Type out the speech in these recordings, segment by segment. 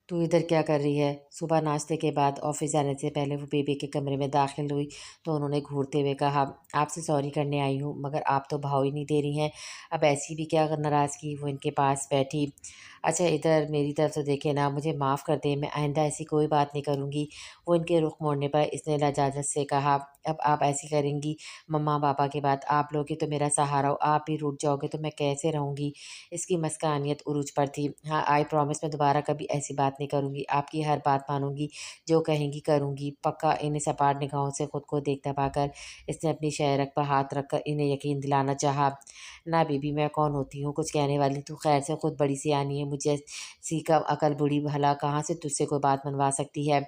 تو ادھر کیا کر رہی ہے؟ صبح ناشتے کے بعد آفس جانے سے پہلے وہ بیبی کے کمرے میں داخل ہوئی تو انہوں نے گھورتے ہوئے کہا، آپ سے سوری کرنے آئی ہوں مگر آپ تو بھاؤ ہی نہیں دے رہی ہیں۔ اب ایسی بھی کیا ناراضگی؟ وہ ان کے پاس بیٹھی۔ اچھا ادھر میری طرف سے دیکھے نا، مجھے معاف کر دیں، میں آئندہ ایسی کوئی بات نہیں کروں گی۔ وہ ان کے رخ موڑنے پر اس نے لجاجت سے کہا، اب آپ ایسی کریں گی؟ مما پاپا کے بعد آپ لوگ ہی تو میرا سہارا ہو، آپ بھی روٹ جاؤ گے تو میں کیسے رہوں گی؟ اس کی مسکانیت عروج پر تھی۔ ہاں آئی پرومس میں دوبارہ کبھی ایسی بات نہیں کروں گی، آپ کی ہر بات مانوں گی، جو کہیں گی کروں گی پکا۔ انہیں سپاٹ نگاہوں سے خود کو دیکھتا پا کر اس نے اپنی شہرک پر ہاتھ رکھ کر انہیں یقین دلانا چاہا۔ نہ بی بی، میں کون ہوتی ہوں کچھ کہنے والی؟ تو خیر سے خود بڑی سیانی ہے، مجھے سیکھا عقل بڑی، بھلا کہاں سے تجھ سے کوئی بات منوا سکتی ہے؟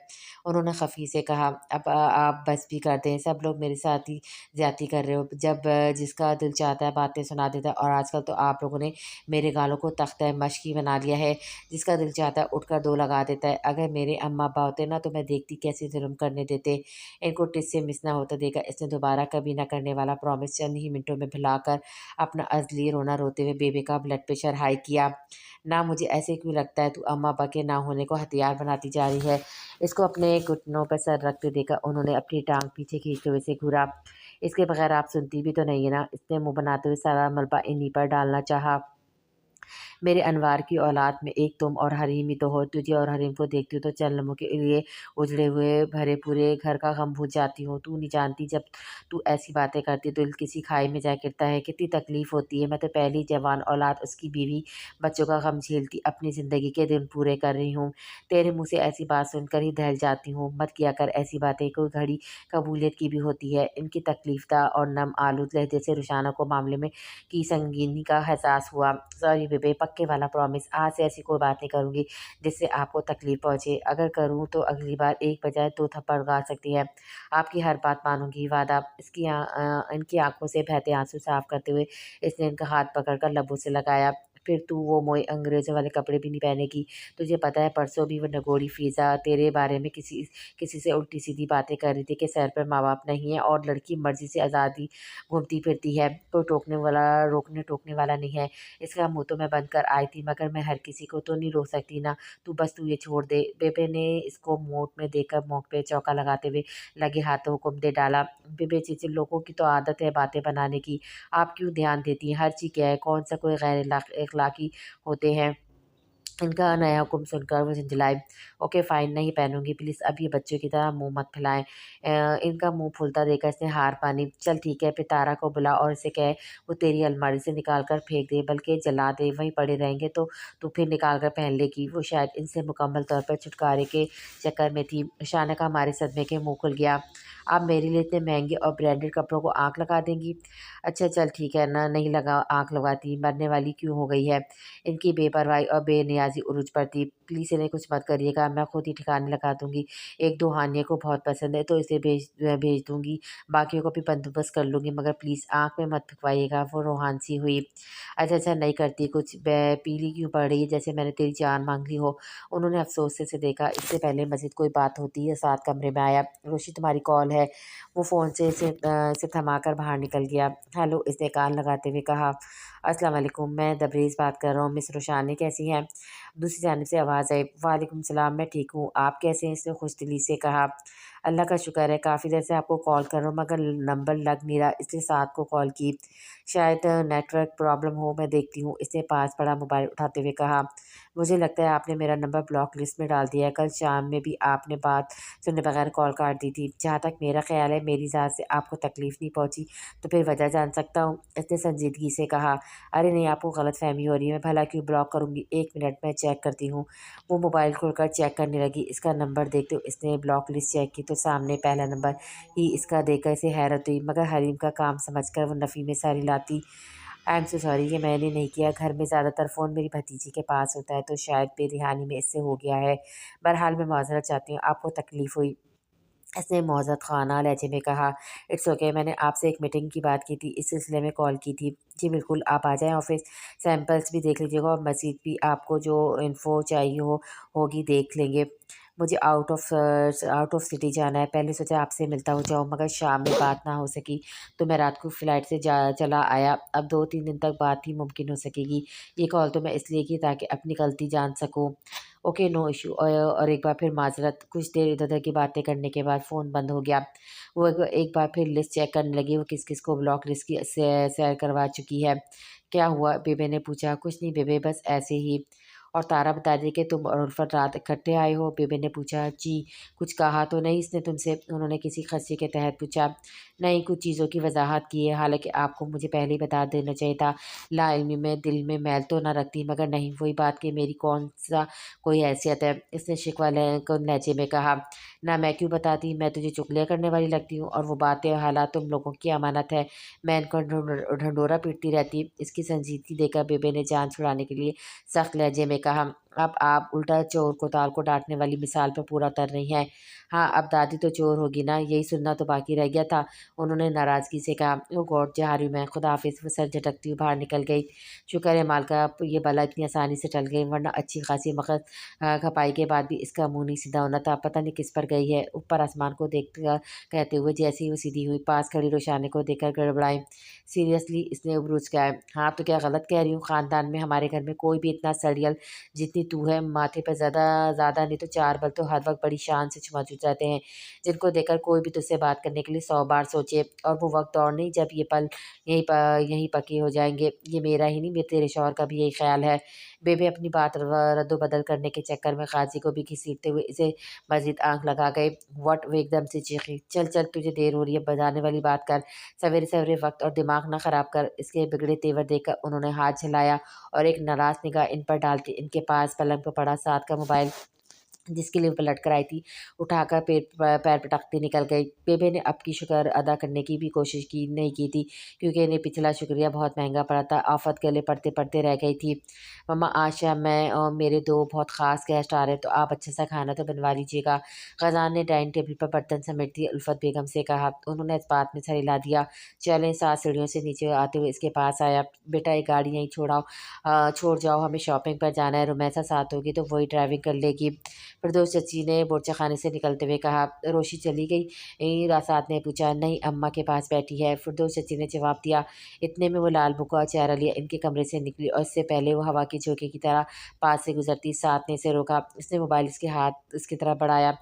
انہوں نے خفی سے کہا، اب آپ بس بھی کر دیں، سب لوگ میرے ساتھ ہی زیادتی کر رہے ہو، جب جس کا دل چاہتا ہے باتیں سنا دیتا ہے، اور آج کل تو آپ لوگوں نے میرے گالوں کو تختہ مشقی بنا لیا ہے، جس کا دل چاہتا ہے اٹھ کر دو لگا دیتا ہے۔ اگر میرے اماں ابا ہوتے نا تو میں دیکھتی کیسے ظلم کرنے دیتے۔ ان کو ٹس سے مس نہ ہوتا دیکھا اس نے دوبارہ کبھی نہ کرنے والا پرومس چند ہی منٹوں میں بھلا کر اپنا ازلی رونا روتے ہوئے بیبی کا بلڈ پریشر ہائی کیا۔ نہ مجھے ایسے کیوں لگتا ہے تو اماں ابا کے نہ ہونے کو ہتھیار بناتی جا رہی ہے؟ اس کو اپنے گھٹنوں پر سر رکھتے دیکھا انہوں نے اپنی ٹانگ پیچھے کھینچتے ہوئے سے گھورا۔ اس کے بغیر آپ سنتی بھی تو نہیں ہے نا؟ اس نے منہ بناتے ہوئے سارا ملبہ انہی پر ڈالنا چاہا۔ میرے انوار کی اولاد میں ایک تم اور حریم ہی تو ہو، تجھے اور حریم کو دیکھتی ہوں تو چند لمحوں کے لیے اجڑے ہوئے بھرے پورے گھر کا غم بھول جاتی ہوں۔ تو نہیں جانتی جب تو ایسی باتیں کرتی تو دل کسی کھائی میں جا گرتا ہے، کتنی تکلیف ہوتی ہے۔ میں تو پہلی جوان اولاد، اس کی بیوی بچوں کا غم جھیلتی اپنی زندگی کے دن پورے کر رہی ہوں، تیرے منہ سے ایسی بات سن کر ہی دہل جاتی ہوں۔ مت کیا کر ایسی باتیں، کوئی گھڑی قبولیت کی بھی ہوتی ہے۔ ان کی تکلیف دہ اور نم آلود لہجے سے رخسانہ کو معاملے میں کی سنگینی کا احساس ہوا۔ سوری بیبی، پکے والا پرومس، آج سے ایسی کوئی بات نہیں کروں گی جس سے آپ کو تکلیف پہنچے، اگر کروں تو اگلی بار ایک بجائے دو تھپڑ گا سکتی ہے۔ آپ کی ہر بات مانوں گی، وعدہ۔ ان کی آنکھوں سے بہتے آنسو صاف کرتے ہوئے اس نے ان کا ہاتھ پکڑ کر لبوں سے لگایا۔ پھر تو وہ موئے انگریزوں والے کپڑے بھی نہیں پہنے گی؟ تجھے پتہ ہے پرسوں بھی وہ نگوڑی فیضا تیرے بارے میں کسی سے الٹی سیدھی باتیں کر رہی تھی کہ سر پر ماں باپ نہیں ہے اور لڑکی مرضی سے آزادی گھومتی پھرتی ہے، کوئی روکنے ٹوکنے والا نہیں ہے۔ اس کا منہ تو میں بند کر آئی تھی مگر میں ہر کسی کو تو نہیں روک سکتی نا، تو یہ چھوڑ دے۔ بیبے نے اس کو موٹ میں دیکھ کر موقع پہ چوکا لگاتے ہوئے لگے ہاتھوں حکم دے ڈالا۔ بیبے چیچے، لوگوں کی تو عادت ہے باتیں بنانے کی، آپ کیوں دھیان دیتی ہیں؟ ہر چیز کیا ہے، کون سا کوئی غیر اخلاقی ہوتے ہیں؟ ان کا نیا حکم سن کر وہ جھنجھلائی۔ اوکے فائن، نہیں پہنوں گی، پلیز اب یہ بچوں کی طرح منہ مت پھیلائیں۔ ان کا منہ پھولتا دیکھا اس نے ہار مانی۔ چل ٹھیک ہے، پھر تارا کو بلا اور اسے کہے وہ تیری الماری سے نکال کر پھینک دے، بلکہ جلا دے، وہیں پڑے رہیں گے تو پھر نکال کر پہن لے گی۔ وہ شاید ان سے مکمل طور پر چھٹکارے کے چکر میں تھی۔ رخسانہ کا ہمارے صدمے کے منہ کھل گیا۔ آپ میرے لیے اتنے مہنگے اور برانڈڈ کپڑوں کو آنکھ لگا دیں گی؟ اچھا چل ٹھیک ہے نا، نہیں لگا آنکھ لگاتی، مرنے والی کیوں ہو گئی ہے؟ ان کی بے پرواہی اور بے نیازی عروج پر تھی۔ پلیز انہیں کچھ مت کریے گا، میں خود ہی ٹھکانے لگا دوں گی۔ ایک دو حانیہ کو بہت پسند ہے تو اسے بھیج دوں گی، باقیوں کو بھی بندوبست کر لوں گی، مگر پلیز آنکھ میں مت پھکوائیے گا۔ وہ روحان سی ہوئی۔ اچھا نہیں کرتی کچھ، پیلی کیوں پڑ رہی ہے جیسے میں نے تیری جان مانگ لی ہو؟ انہوں نے افسوس سے دیکھا۔ اس سے پہلے مزید کوئی بات ہوتی ہے ساتھ کمرے میں آیا۔ روشی تمہاری کال ہے۔ وہ فون سے اسے تھما کر باہر نکل گیا۔ ہیلو، اس نے کان لگاتے ہوئے کہا۔ السلام علیکم، میں تبریز بات کر رہا ہوں، مس رخسانہ کیسی ہیں؟ دوسری جانب سے آواز آئی۔ وعلیکم السلام، میں ٹھیک ہوں، آپ کیسے ہیں؟ اس نے خوش دلی سے کہا۔ اللہ کا شکر ہے، کافی دیر سے آپ کو کال کر رہا ہوں مگر نمبر لگ نہیں رہا، اس لیے ساتھ کو کال کی۔ شاید نیٹ ورک پرابلم ہو، میں دیکھتی ہوں، اس نے پاس پڑا موبائل اٹھاتے ہوئے کہا۔ مجھے لگتا ہے آپ نے میرا نمبر بلاک لسٹ میں ڈال دیا ہے، کل شام میں بھی آپ نے بات سننے بغیر کال کاٹ دی تھی۔ جہاں تک میرا خیال ہے میری ذات سے آپ کو تکلیف نہیں پہنچی، تو پھر وجہ جان سکتا ہوں؟ اس نے سنجیدگی سے کہا۔ ارے نہیں، آپ کو غلط فہمی ہو رہی ہے، میں بھلا کیوں بلاک کروں گی؟ ایک منٹ میں چیک کرتی ہوں۔ وہ موبائل کھول کر چیک کرنے لگی۔ اس کا نمبر دیکھتے اس نے بلاک لسٹ چیک کی تو سامنے پہلا نمبر ہی اس کا دیکھ کر اسے حیرت ہوئی، مگر حریم کا کام سمجھ کر وہ نفی میں سر ہلاتی۔ آئی ایم سو سوری، یہ میں نے نہیں کیا، گھر میں زیادہ تر فون میری بھتیجی کے پاس ہوتا ہے تو شاید بے دہانی میں اس سے ہو گیا ہے، بہرحال میں معذرت چاہتی ہوں، آپ کو تکلیف ہوئی؟ اس نے معذرت خانہ لہجے میں کہا۔ اٹس اوکے، میں نے آپ سے ایک میٹنگ کی بات کی تھی، اس سلسلے میں کال کی تھی۔ جی بالکل، آپ آ جائیں آفس، سیمپلس بھی دیکھ لیجیے گا اور مزید بھی آپ کو جو انفو چاہیے ہوگی دیکھ لیں گے۔ مجھے آؤٹ آف سٹی جانا ہے، پہلے سوچا آپ سے ملتا ہو جاؤں مگر شام میں بات نہ ہو سکی تو میں رات کو فلائٹ سے چلا آیا، اب 2-3 دن تک بات ہی ممکن ہو سکے گی۔ یہ کال تو میں اس لیے کی تاکہ اپنی غلطی جان سکوں۔ Okay no issue. और एक बार फिर माजरत। कुछ देर इधर उधर की बातें करने के बाद फ़ोन बंद हो गया। वो एक बार फिर लिस्ट चेक करने लगी, वो किस किस को ब्लॉक लिस्ट की शेयर करवा चुकी है। क्या हुआ, बेबे ने पूछा। कुछ नहीं बेबे, बस ऐसे ही। और तारा बता दी कि तुम और उल्फत रात इकट्ठे आए हो। बेबे ने पूछा। जी। कुछ कहा तो नहीं इसने तुमसे, उन्होंने किसी खदशे के तहत पूछा। नहीं, कुछ चीज़ों की वजाहत की है, हालांकि आपको मुझे पहले ही बता देना चाहिए था। लाइल्मी में दिल में मैल तो ना रखती, मगर नहीं, वही बात कि मेरी कौन सा कोई हैसियत है, इसने शिकवा को लहजे में कहा। ना मैं क्यों बताती, मैं तुझे चुगलियाँ करने वाली लगती हूँ, और वो बातें हालात तुम लोगों की अमानत है। मैं इनको ढंडोरा पीटती रहती। इसकी संजीदगी देखकर बेबे ने जान छुड़ाने के लिए सख्त लहजे में कहा। अब आप उल्टा चोर को ताल को डांटने वाली मिसाल पर पूरा उतर रही हैं। हाँ, अब दादी तो चोर होगी ना, यही सुनना तो बाकी रह गया था, उन्होंने नाराज़गी से कहा। ओ गॉड, जा रही हूँ मैं, खुदा हाफिज़। वो सर झटकती हुई बाहर निकल गई। शुक्र है मालका, ये बला इतनी आसानी से टल गई, वरना अच्छी खासी मगज खपाई के बाद भी इसका मुंह नहीं सीधा होना था। पता नहीं किस पर गई है। ऊपर आसमान को देख कर कहते हुए जैसे ही वो सीधी हुई, पास खड़ी रोशानी को देखकर गड़बड़ाई। सीरियसली, इसने उबरूज किया है। हाँ तो क्या गलत कह रही हूँ, ख़ानदान में हमारे घर में कोई भी इतना सड़ियल जितनी तू है, माथे पर ज़्यादा ज़्यादा नहीं तो 4 बल तो हर वक्त बड़ी शान से मौजूद रहते हैं, जिनको देखकर कोई भी तुझसे बात करने के लिए 100 बार सोचे। और वो वक्त और नहीं जब ये पल यहीं पक्के हो जाएंगे। ये मेरा ही नहीं, मेरे तेरे शौहर का भी यही ख्याल है। बेबे अपनी बात रद्दोबदल करने के चक्कर में काजी को भी घसीटते हुए इसे मजीद आंख लगा गए। वट, वो एकदम से चीखी। चल चल, तुझे देर हो रही है, बजाने वाली बात कर, सवेरे सवेरे वक्त और दिमाग ना ख़राब कर। इसके बिगड़े तेवर देखकर उन्होंने हाथ झलाया और एक नाराज़ निगाह इन पर डालती इनके पास पलंग पर पड़ा साथ का मोबाइल, जिसके लिए वो पलट कर आई थी, उठाकर पैर पटकती निकल गई। बेबे ने अब की शुक्र अदा करने की भी कोशिश की नहीं की थी, क्योंकि इन्हें पिछला शुक्रिया बहुत महंगा पड़ा था। आफत गले पड़ते पड़ते रह गई थी। मम्मा, आज शाम मैं और मेरे 2 बहुत ख़ास गेस्ट आ रहे हैं, तो आप अच्छा सा खाना तो बनवा लीजिएगा। ख़ज़ान ने डाइनिंग टेबल पर बर्तन समेटती उल्फत बेगम से कहा। उन्होंने इस बात में सर हिला दिया। चलें, 7 सीढ़ियों से नीचे आते हुए इसके पास आया। बेटा, ये गाड़ी यहीं छोड़ जाओ, हमें शॉपिंग पर जाना है। रुमैसा साथ होगी तो वही ड्राइविंग कर लेगी। फिरदौस चची ने बोरचा खाने से निकलते हुए कहा। रोशी चली गई? रासात ने पूछा। नहीं, अम्मा के पास बैठी है, फिरदौस चची ने जवाब दिया। इतने में वो लाल बुका चेहरा लिए इनके कमरे से निकली, और इससे पहले वो हवा के झोंके की तरह पास से गुजरती साथ ने इसे रोका। इसने मोबाइल इसके हाथ इसकी तरफ बढ़ाया।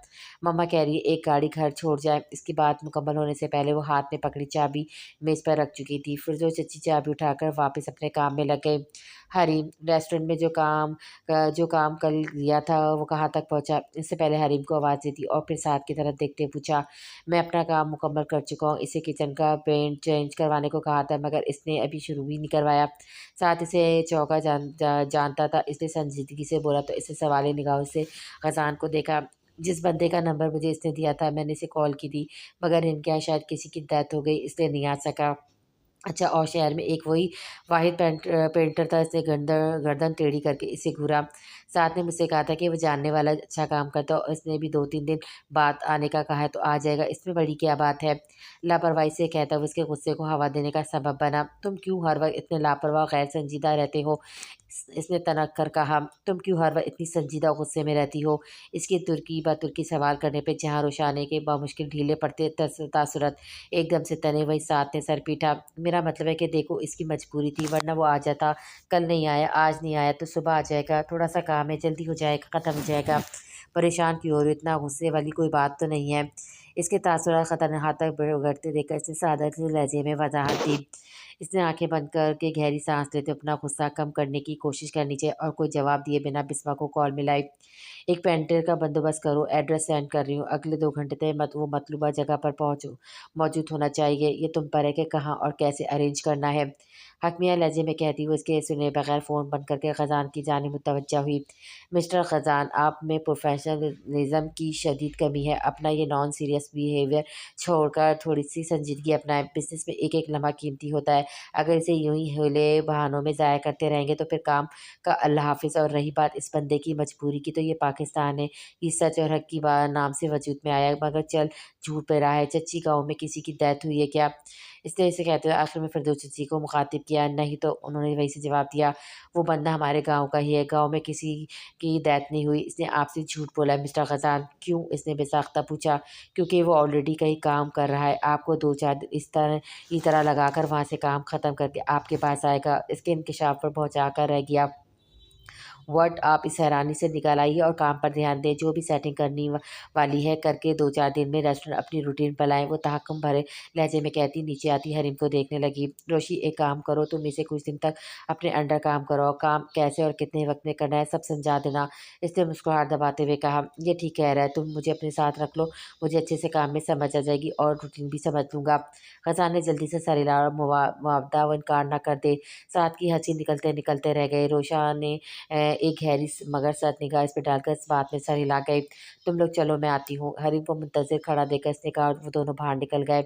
मम्मा कह रही है एक गाड़ी घर छोड़ जाए। इसकी बात मुकम्मल होने से पहले वो हाथ में पकड़ी चाबी मेज़ पर रख चुकी थी। फिरदौस चची चाबी उठाकर वापस अपने काम में लग गए। हरीम, रेस्टोरेंट में जो काम कल लिया था वो कहाँ तक पहुँचा? इससे पहले हरीम को आवाज़ दी थी और फिर साथ की तरफ देखते हुए पूछा। मैं अपना काम मुकम्मल कर चुका हूँ, इसे किचन का पेंट चेंज करवाने को कहा था, मगर इसने अभी शुरू भी नहीं करवाया। साथ इसे चौका जानता था, इसलिए संजीदगी से बोला तो इसे सवाली निगाहों से ग़ज़ान को देखा। जिस बंदे का नंबर मुझे इसने दिया था, मैंने इसे कॉल की थी, मगर इनके यहाँ शायद किसी की डेथ हो गई, इसलिए नहीं आ सका। अच्छा, और शहर में एक वही वाहिद पेंटर था, इसने गर्दन टेढ़ी करके इसे घूरा। साथ ने मुझसे कहा था कि वो जानने वाला अच्छा काम करता है, और इसने भी 2-3 दिन बाद आने का कहा है, तो आ जाएगा, इसमें बड़ी क्या बात है। लापरवाही से कहता हुआ उसके गुस्से को हवा देने का सबब बना। तुम क्यों हर वक्त इतने लापरवाह गैर संजीदा रहते हो, इसने तनक कर कहा। तुम क्यों हर वक्त इतनी संजीदा गुस्से में रहती हो। इसकी तुर्की ब तुर्की सवाल करने पर जहाँ रोशाने के बामुश्किल ढीले पड़ते तासुरत एकदम से तने वही साथ ने सर पीटा। मेरा मतलब है कि देखो, इसकी मजबूरी थी, वरना वो आ जाता। कल नहीं आया, आज नहीं आया तो सुबह आ जाएगा, थोड़ा सा काम है, जल्दी हो जाएगा, ख़त्म हो जाएगा। परेशान क्यों हो रही हो, इतना गुस्से वाली कोई बात तो नहीं है। इसके तासुरात ख़तरनाक तक बढ़ते देखकर इसने सादा से लहजे में वजाहत दी। इसने आंखें बंद करके गहरी सांस लेते अपना गुस्सा कम करने की कोशिश करनी चाहिए, और कोई जवाब दिए बिना बिस्मा को कॉल मिलाई। एक पेंटर का बंदोबस्त करो, एड्रेस सेंड कर रही हूँ, अगले 2 घंटे तक वो मतलूबा जगह पर पहुँचो मौजूद होना चाहिए। ये तुम पर है कि कहाँ और कैसे अरेंज करना है। हकमिया लहजे में कहती हुई इसके सुने बगैर फ़ोन बंद करके ख़ज़ान की जानिब मुतवज्जा हुई। मिस्टर ख़ज़ान, आप में प्रोफेशनलिज्म की शदीद कमी है। अपना ये नॉन सीरियस बिहेवियर छोड़कर थोड़ी सी संजीदगी अपनाएं। बिजनेस में एक एक लम्हा कीमती होता है, अगर इसे यूं ही हिले बहानों में ज़ाया करते रहेंगे तो फिर काम का अल्लाह हाफिज़। और रही बात इस बंदे की मजबूरी की, तो ये पाकिस्तान है, ये सच और हक की नाम से वजूद में आया, मगर चल झूठ पे रहा है। चच्ची, गाँव में किसी की डेथ हुई है क्या? इसने इसे कहते हुए आखिर में फिरदौस चच्ची को मुखातिब किया। नहीं तो, उन्होंने वही से जवाब दिया। वो बंदा हमारे गाँव का ही है, गाँव में किसी की डेथ नहीं हुई। इसने आपसे झूठ बोला है मिस्टर ख़ज़ान। क्यों? इसने बेसाख्ता पूछा। क्योंकि वो ऑलरेडी कहीं काम कर रहा है, आपको 2-4 दिन इस तरह लगाकर वहाँ से काम ख़त्म करके आपके पास आएगा। इसके इंकशाफ पर पहुँचा कर रह गया। वर्ड आप इस हैरानी से निकाल आइए और काम पर ध्यान दें। जो भी सेटिंग करनी वाली है करके 2-4 दिन में रेस्टोरेंट अपनी रूटीन पर लाएँ। वो तहक्कुम भरे लहजे में कहती नीचे आती हरीम को देखने लगी। रोशी एक काम करो, तुम इसे कुछ दिन तक अपने अंडर काम कराओ। काम कैसे और कितने वक़्त में करना है सब समझा देना। इसने मुस्कुराहट दबाते हुए कहा, ये ठीक कह रहा है, तुम मुझे अपने साथ रख लो। मुझे अच्छे से काम में समझ आ जाएगी और रूटीन भी समझ लूँगा। ग़ज़ान ने जल्दी से सर हिलाया और मुआवदा व इनकार ना कर दे। साथ की हँसी निकलते-निकलते रह गए। रोशा ने एक गहरी मगर सख्त निगाह इस पे डालकर इस बात में सर हिला गई। तुम लोग चलो, मैं आती हूँ। हरीम को मुंतज़िर खड़ा देखकर इसने कहा और वो दोनों बाहर निकल गए।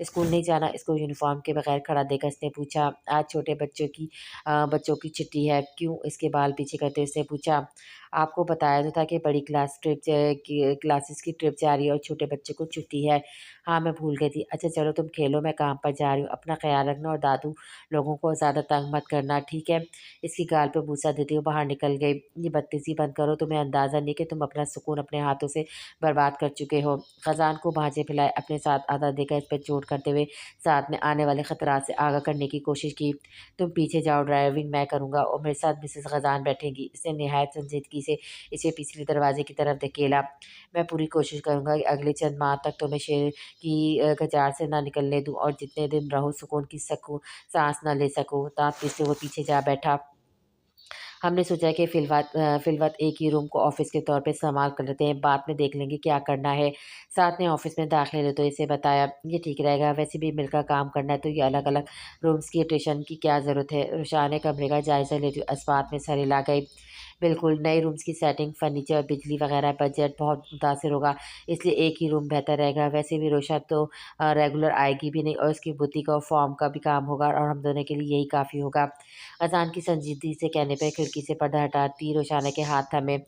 स्कूल नहीं जाना? इसको यूनिफ़ॉर्म के बगैर खड़ा देखकर इसने पूछा। आज छोटे बच्चों की छुट्टी है। क्यों? इसके बाल पीछे करते हुए इसने पूछा। आपको बताया तो था कि बड़ी क्लासेस की ट्रिप जा रही है और छोटे बच्चे को छुट्टी है। हाँ, मैं भूल गई थी। अच्छा चलो तुम खेलो, मैं काम पर जा रही हूँ। अपना ख़्याल रखना और दादू लोगों को ज़्यादा तंग मत करना, ठीक है? इसकी गाल पे बूसा देती हुए बाहर निकल गई। ये बदतमीज़ी बंद करो, तुम्हें अंदाज़ा नहीं कि तुम अपना सुकून अपने हाथों से बर्बाद कर चुके हो। ख़ज़ान को भांजे फैलाए अपने साथ आधा देकर इस पर चोट करते हुए साथ में आने वाले खतरात से आगाह करने की कोशिश की। तुम पीछे जाओ, ड्राइविंग मैं करूँगा और मेरे साथ मिसेस ख़ज़ान बैठेंगी। इसने निहायत संजीदगी से इसे पिछले दरवाजे की तरफ धकेला। मैं पूरी कोशिश करूँगा कि अगले चंद माह तक तुम्हें शेर की कचार से ना निकलने दूँ और जितने दिन रहो सुकून की साँस ना ले सकूँ। दाँत पीसते हुए पीछे जा बैठा। हमने सोचा कि फ़िलवक़्त एक ही रूम को ऑफ़िस के तौर पे इस्तेमाल कर लेते हैं, बाद में देख लेंगे क्या करना है। साथ में ऑफ़िस में दाखिले ले तो इसे बताया, ये ठीक रहेगा, वैसे भी मिलकर काम करना है तो ये अलग-अलग रूम्स की रोटेशन की क्या ज़रूरत है। रुशान ने कमरे का जायज़ा लेते हुए इस बात में सर हिला गई। बिल्कुल, नए रूम्स की सेटिंग, फ़र्नीचर और बिजली वग़ैरह बजट बहुत मुतासिर होगा, इसलिए एक ही रूम बेहतर रहेगा। वैसे भी रोशा तो रेगुलर आएगी भी नहीं और उसकी बुटीक और फ़ॉर्म का भी काम होगा और हम दोनों के लिए यही काफ़ी होगा। अज़ान की संजीदगी से कहने पे खिड़की से पर्दा हटाती रोशाना के हाथ थमे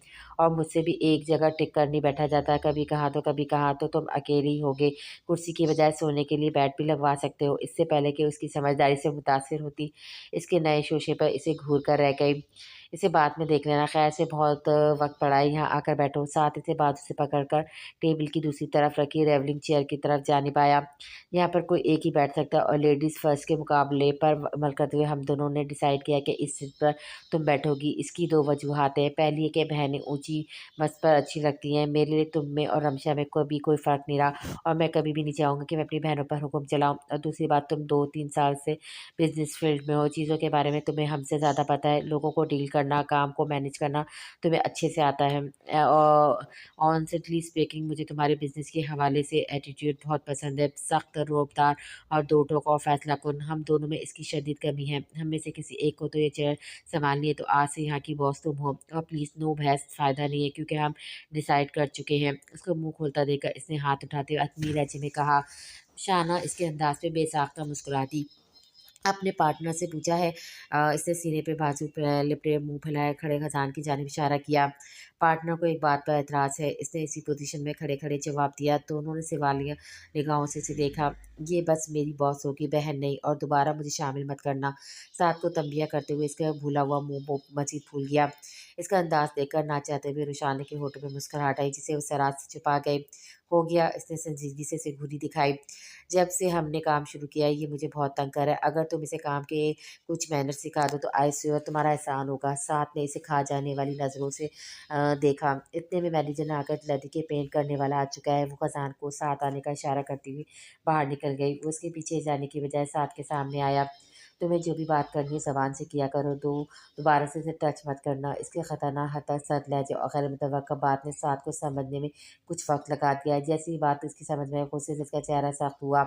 और मुझसे भी एक जगह टिक कर नहीं बैठा जाता, कभी कहाँ तो तुम अकेले ही होगे। कुर्सी की बजाय सोने के लिए बेड भी लगवा सकते हो। इससे पहले कि उसकी समझदारी से मुतासिर होती, इसके नए शोशे पर इसे घूर कर रह गई। इसे बाद में देख लेना, खैर से बहुत वक़्त पड़ा है, यहाँ आकर बैठो। साथ इसे बाजू से पकड़कर टेबल की दूसरी तरफ रखी रेवलिंग चेयर की तरफ जा नहीं पाया। यहाँ पर कोई एक ही बैठ सकता है और लेडीज़ फर्स्ट के मुकाबले पर अमल करते हुए हम दोनों ने डिसाइड किया कि इस सीट पर तुम बैठोगी। इसकी 2 वजूहात हैं। पहली है कि बहनें ऊँची मस्त पर अच्छी लगती हैं। मेरे लिए तुम में और रमशा में कभी कोई फ़र्क नहीं रहा और मैं कभी भी नहीं चाहूँगी कि मैं अपनी बहनों पर हुक्म चलाऊँ। और दूसरी बात, तुम 2-3 साल से बिज़नेस फ़ील्ड में हो, चीज़ों के बारे में तुम्हें हमसे ज़्यादा पता है। लोगों को डील करना, काम को मैनेज करना तुम्हें अच्छे से आता है। ऑनेस्टली स्पीकिंग, मुझे तुम्हारे बिज़नेस के हवाले से एटीट्यूड बहुत पसंद है। सख्त, रोबदार और दो टोक और फैसलाकुन, हम दोनों में इसकी शदीद कमी है। हम में से किसी एक को तो ये चेयर सँभालनी है, तो आज से यहाँ की बॉस तुम हो। और प्लीज़ नो बहस, फ़ायदा नहीं है क्योंकि हम डिसाइड कर चुके हैं। उसको मुँह खोलता देखकर इसने हाथ उठाते हुए अदबी लहजे में कहा। शाना इसके अंदाज़ पे बेसाख्ता मुस्कुराती अपने पार्टनर से पूछा है। इसने सीने पे बाजू पे लिपटे मुँह फैलाए खड़े ख़ज़ान की जानिब इशारा किया। पार्टनर को एक बात पर एतराज़ है। इसने इसी पोज़ीशन में खड़े-खड़े जवाब दिया। दोनों ने सवालिया निगाहों से इसे देखा। ये बस मेरी बॉस होगी, बहन नहीं, और दोबारा मुझे शामिल मत करना। साथ को तंबिया करते हुए इसका भूला हुआ मुँह मज़ीद फूल गया। इसका अंदाज़ देखकर ना चाहते हुए रुशाने के होठों पे मुस्कुराहट आई जिसे वो सराज से छुपा गए। हो गया, इसने संजीदगी से इसे घूरी दिखाई। जब से हमने काम शुरू किया है ये मुझे बहुत तंग कर रहा है। अगर तुम इसे काम के कुछ मैनर सिखा दो तो आई श्योर तुम्हारा एहसान होगा। साथ ने इसे खा जाने वाली नज़रों से देखा। इतने में मैनेजर ने आकर लड़की के पेंट करने वाला आ चुका है। वो ख़ज़ान को साथ आने का इशारा करती हुई बाहर निकल गई। वो उसके पीछे जाने की बजाय साथ के सामने आया। तुम्हें जो भी बात करनी है ज़बान से किया करो, दोबारा से इसे टच मत करना। इसके ख़तरनाक हरकत, सख्त लहजे और गैर मुतवक्का बात ने साथ को समझने में कुछ वक़्त लगा दिया। जैसे ही बात इसकी समझ में आई, गुस्से से इसका चेहरा सख्त हुआ।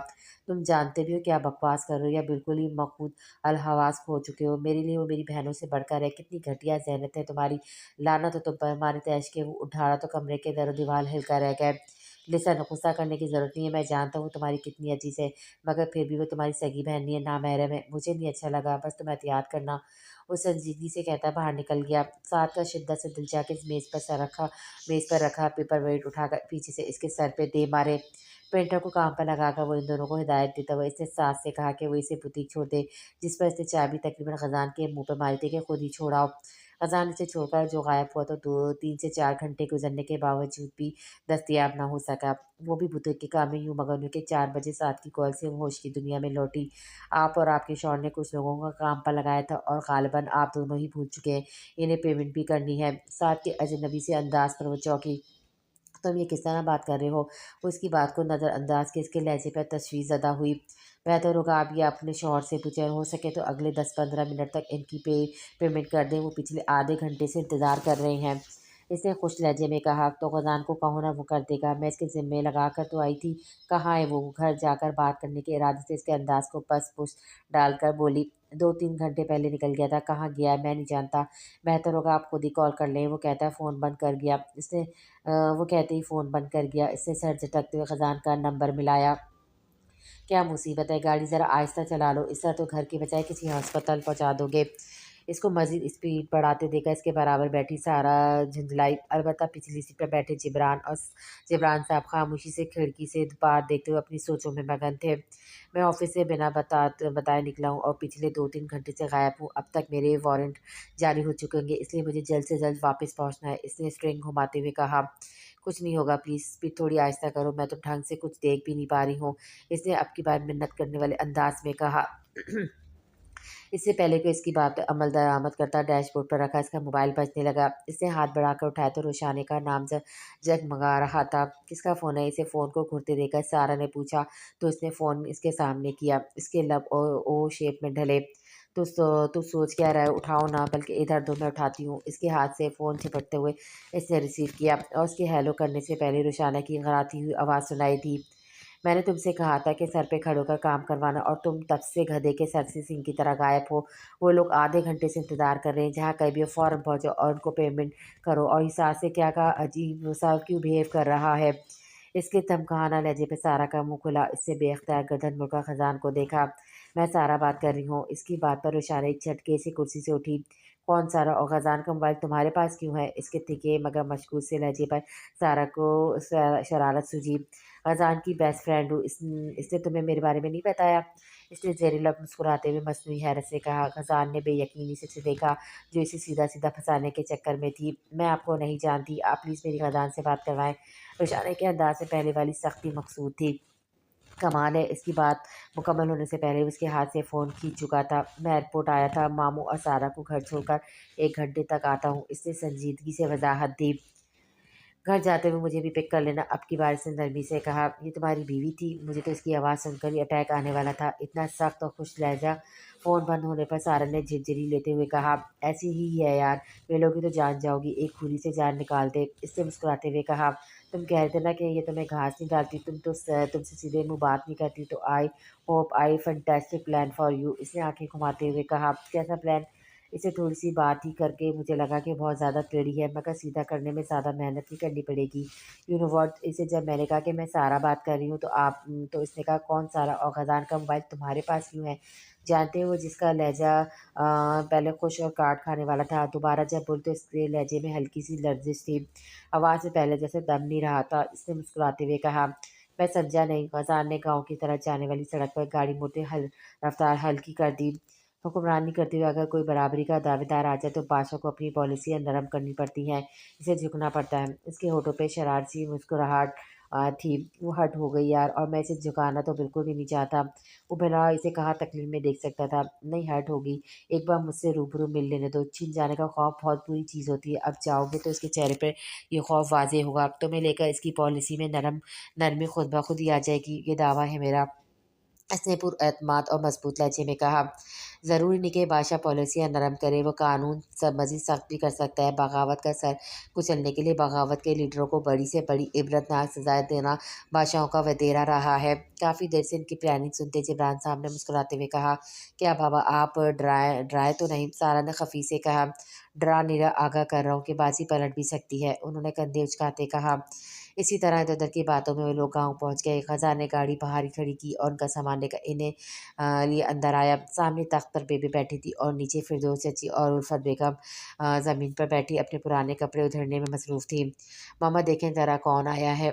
तुम जानते भी हो क्या बकवास कर रहे हो या बिल्कुल ही मखूद अलहवास खो चुके हो? मेरे लिए वो मेरी बहनों से बढ़कर है। कितनी घटिया ज़हनियत है तुम्हारी। लानत हो तुम पर। हमारे तैश के वो उठाड़ा तो कमरे के दर दीवार हिलकर रह गए। लिसन, गुस्सा करने की ज़रूरत नहीं है। मैं जानता हूँ तुम्हारी कितनी अजीज़ है, मगर फिर भी वो तुम्हारी सगी बहन नहीं है, नामहरम है। मुझे नहीं अच्छा लगा, बस तुम एहतियात करना। वो संजीदगी से कहता बाहर निकल गया। साथ का शिद्दत से दिल जाके मेज़ पर रखा पेपर वेट उठाकर पीछे से इसके सर पे दे मारे। पेंटर को काम पर लगाकर वो इन दोनों को हिदायत देता हुआ इसने सास से कहा कि वो इसे बुटीक छोड़ दे, जिस पर इसने चाबी तकरीबन ख़ज़ान के मुँह पे मारी थी कि खुद ही छोड़ आओ। खजान इसे छोड़कर जो गायब हुआ तो 3 से 4 घंटे गुजरने के बावजूद भी दस्तयाब ना हो सका। वो भी बुजुर्ग के काम में यूं मगन हुई कि 4 बजे 7 की कॉल से वो होश की दुनिया में लौटी। आप और आपके शौहर ने कुछ लोगों का काम पर लगाया था और गालिबन आप दोनों ही भूल चुके हैं। इन्हें पेमेंट भी करनी है। साथ के अजनबी से अंदाज पर वो चौंकी। तुम ये किस तरह बात कर रहे हो? वो इसकी बात को नज़रअंदाज के इसके लहजे पर तशवीश ज़दा हुई। बेहतर होगा आप ये अपने शौहर से पूछें, हो सके तो अगले 10-15 मिनट तक इनकी पेमेंट कर दें, वो पिछले आधे घंटे से इंतज़ार कर रहे हैं। इसने खुश लहजे में कहा, तो ख़ज़ान को कहो ना वो कर देगा, मैं इसके ज़िम्मे लगा कर तो आई थी। कहाँ है वो? घर जाकर बात करने के इरादे से इसके अंदाज को पस पुस डालकर बोली, 2-3 घंटे पहले निकल गया था, कहाँ गया है मैं नहीं जानता। बेहतर होगा आप खुद ही कॉल कर लें। वो कहता है फ़ोन बंद कर गया। वो कहते ही फ़ोन बंद कर गया। इसने सर झटकते हुए ख़ज़ान का नंबर मिलाया। क्या मुसीबत है, गाड़ी ज़रा आहिस्ता चला लो, इस तरह तो घर के बजाय किसी अस्पताल पहुँचा दोगे। इसको मज़ीद स्पीड बढ़ाते देखा इसके बराबर बैठी सारा झुंझलाई। अलबत्ता पिछली सीट पर बैठे जिब्रान साहब खामोशी से खिड़की से पार देखते हुए अपनी सोचों में मगन थे। मैं ऑफिस से बिना बताए निकला हूँ और पिछले 2-3 घंटे से गायब हूँ। अब तक मेरे वारंट जारी हो चुके होंगे, इसलिए मुझे जल्द से जल्द वापस पहुँचना है। इसने स्ट्रिंग घुमाते हुए कहा, कुछ नहीं होगा, प्लीज़ स्पीड थोड़ी आहिस्ता करो, मैं तो ढंग से कुछ देख भी नहीं पा रही हूँ। इसने अब की बार मिन्नत करने वाले अंदाज में कहा। इससे पहले कि इसकी बात पे अमल दरामद करता डैशबोर्ड पर रखा इसका मोबाइल बजने लगा। इसने हाथ बढ़ाकर उठाया तो रोशाने का नाम जगमगा रहा था। किसका फ़ोन है? इसे फ़ोन को घुरते देखकर सारा ने पूछा तो इसने फ़ोन इसके सामने किया। इसके लब ओ शेप में ढले। तू सोच क्या रहा है? उठाओ ना, बल्कि इधर दो, मैं उठाती हूँ। इसके हाथ से फ़ोन झपटते हुए इसने रिसीव किया और उसके हेलो करने से पहले रोशाना की घराती हुई आवाज़ सुनाई दी। मैंने तुमसे कहा था कि सर पे खड़े होकर काम करवाना और तुम तब से गधे के सर से सींग की तरह गायब हो। वो लोग आधे घंटे से इंतज़ार कर रहे हैं, जहाँ कहीं भी हो फ़ौरन पहुँचो और उनको पेमेंट करो। और इस सास से क्या कहा, अजीब सा क्यों बिहेव कर रहा है? इसके धमकाना लहजे पे सारा का मुँह खुला। इससे बेख्तियार गर्दन मुड़कर ख़ज़ान को देखा। मैं सारा बात कर रही हूँ। इसकी बात पर इशारे एक झटके से कुर्सी से उठी। कौन सारा? और ख़ज़ान का मोबाइल तुम्हारे पास क्यों है? इसके तीखे मगर मशकूक से लहजे पर सारा को शरारत सूझी। फ़ज़ान की बेस्ट फ्रेंड हूँ, इसने तुम्हें मेरे बारे में नहीं बताया? इसने ज़ेरे-लब मुस्कुराते हुए मसनूई हैरत से कहा। फ़ज़ान ने बेयकीनी से उसे देखा, जो इसे सीधा-सीधा फँसाने के चक्कर में थी। मैं आपको नहीं जानती, आप प्लीज़ मेरी फ़ज़ान से बात करवाएँ। रुशाने के अंदाज़ में पहले वाली सख्ती मकसूद थी। कमाल है, इसकी बात मुकम्मल होने से पहले उसके हाथ से फ़ोन खींच चुका था। मैं एयरपोर्ट आया था, मामू और सारा को घर छोड़कर 1 घंटे तक आता हूँ। इसने संजीदगी से वज़ाहत दी। घर जाते हुए मुझे भी पिक कर लेना। अब की बार इसने नरमी से कहा, ये तुम्हारी बीवी थी? मुझे तो इसकी आवाज़ सुनकर ही अटैक आने वाला था। इतना सख्त और खुश लहजा। फ़ोन बंद होने पर सारा ने झिरझिरी लेते हुए कहा, ऐसी ही है यार, मिलोगी तो जान जाओगी, एक खूली से जान निकाल दे। इससे मुस्कुराते हुए कहा, तुम कह रहे थे ना कि ये तुम्हें घास नहीं डालती, तुमसे सीधे मुँह बात नहीं करती, तो आई फैंटास्टिक प्लान फॉर यू। इसने आँखें घुमाते हुए कहा, कैसा प्लान? इसे थोड़ी-सी बात ही करके मुझे लगा कि बहुत ज़्यादा टेढ़ी है, मगर सीधा करने में ज़्यादा मेहनत नहीं करनी पड़ेगी। You know what? इसे जब मैंने कहा कि मैं सारा बात कर रही हूँ, तो इसने कहा, कौन सारा? और ख़ज़ान का मोबाइल तुम्हारे पास क्यों है? जानते हो जिसका लहजा पहले खुश और काट खाने वाला था, दोबारा जब बोली तो इसके लहजे में हल्की-सी लर्ज़िश थी। आवाज़ में पहले जैसे दम नहीं रहा था। इसने मुस्कुराते हुए कहा, मैं समझा नहीं। फ़ज़ान ने गाँव की तरफ जाने वाली सड़क पर गाड़ी मोड़ते रफ़्तार हल्की कर दी। हुक्मरानी करते हुए अगर कोई बराबरी का दावेदार आ जाए तो बादशाह को अपनी पॉलिसियाँ नरम करनी पड़ती हैं, इसे झुकना पड़ता है। इसके होठों पे शरारती मुस्कुराहट थी। वो हर्ट हो गई यार, और मैं इसे झुकाना तो बिल्कुल भी नहीं चाहता। वो भला इसे कहाँ तकलीफ में देख सकता था? नहीं हर्ट होगी, एक बार मुझसे रूबरू मिल लेने दो। छिन जाने का खौफ बहुत बुरी चीज़ होती है। अब जाओगे तो इसके चेहरे पे ये खौफ वाज़ेह होगा। तुम्हें लेकर इसकी पॉलिसी में नरमी खुद ब खुद ही आ जाएगी, ये दावा है मेरा। इसने पुरएतमाद और मज़बूत लहजे में कहा, ज़रूरी नहीं कि बादशाह पॉलिसियाँ नरम करे, वो कानून सब मज़ीद सख्त भी कर सकता है। बगावत का सर कुचलने के लिए बगावत के लीडरों को बड़ी से बड़ी इबरतनाक सज़ाएँ देना बादशाहों का वतीरा रहा है। काफ़ी देर से इनकी प्लानिंग सुनते जिब्रान साहब ने मुस्कुराते हुए कहा, क्या बाबा आप डराए तो नहीं? सारा ने खफ़ी से कहा, डरा नहीं रहा, आगाह कर रहा हूँ कि बाजी पलट भी सकती है। उन्होंने कंधे उचकाते कहा। इसी तरह इधर-उधर की बातों में वो लोग गाँव पहुँच गए। ख़ज़ान ने गाड़ी बाहर ही खड़ी की और उनका सामान लेकर इन्हें लिए अंदर आया। सामने तख्त पर बेबी बैठी थी और नीचे फिरदौस चची और उल्फत बेगम ज़मीन पर बैठी अपने पुराने कपड़े उधेड़ने में मसरूफ़ थीं। मामा देखें ज़रा कौन आया है।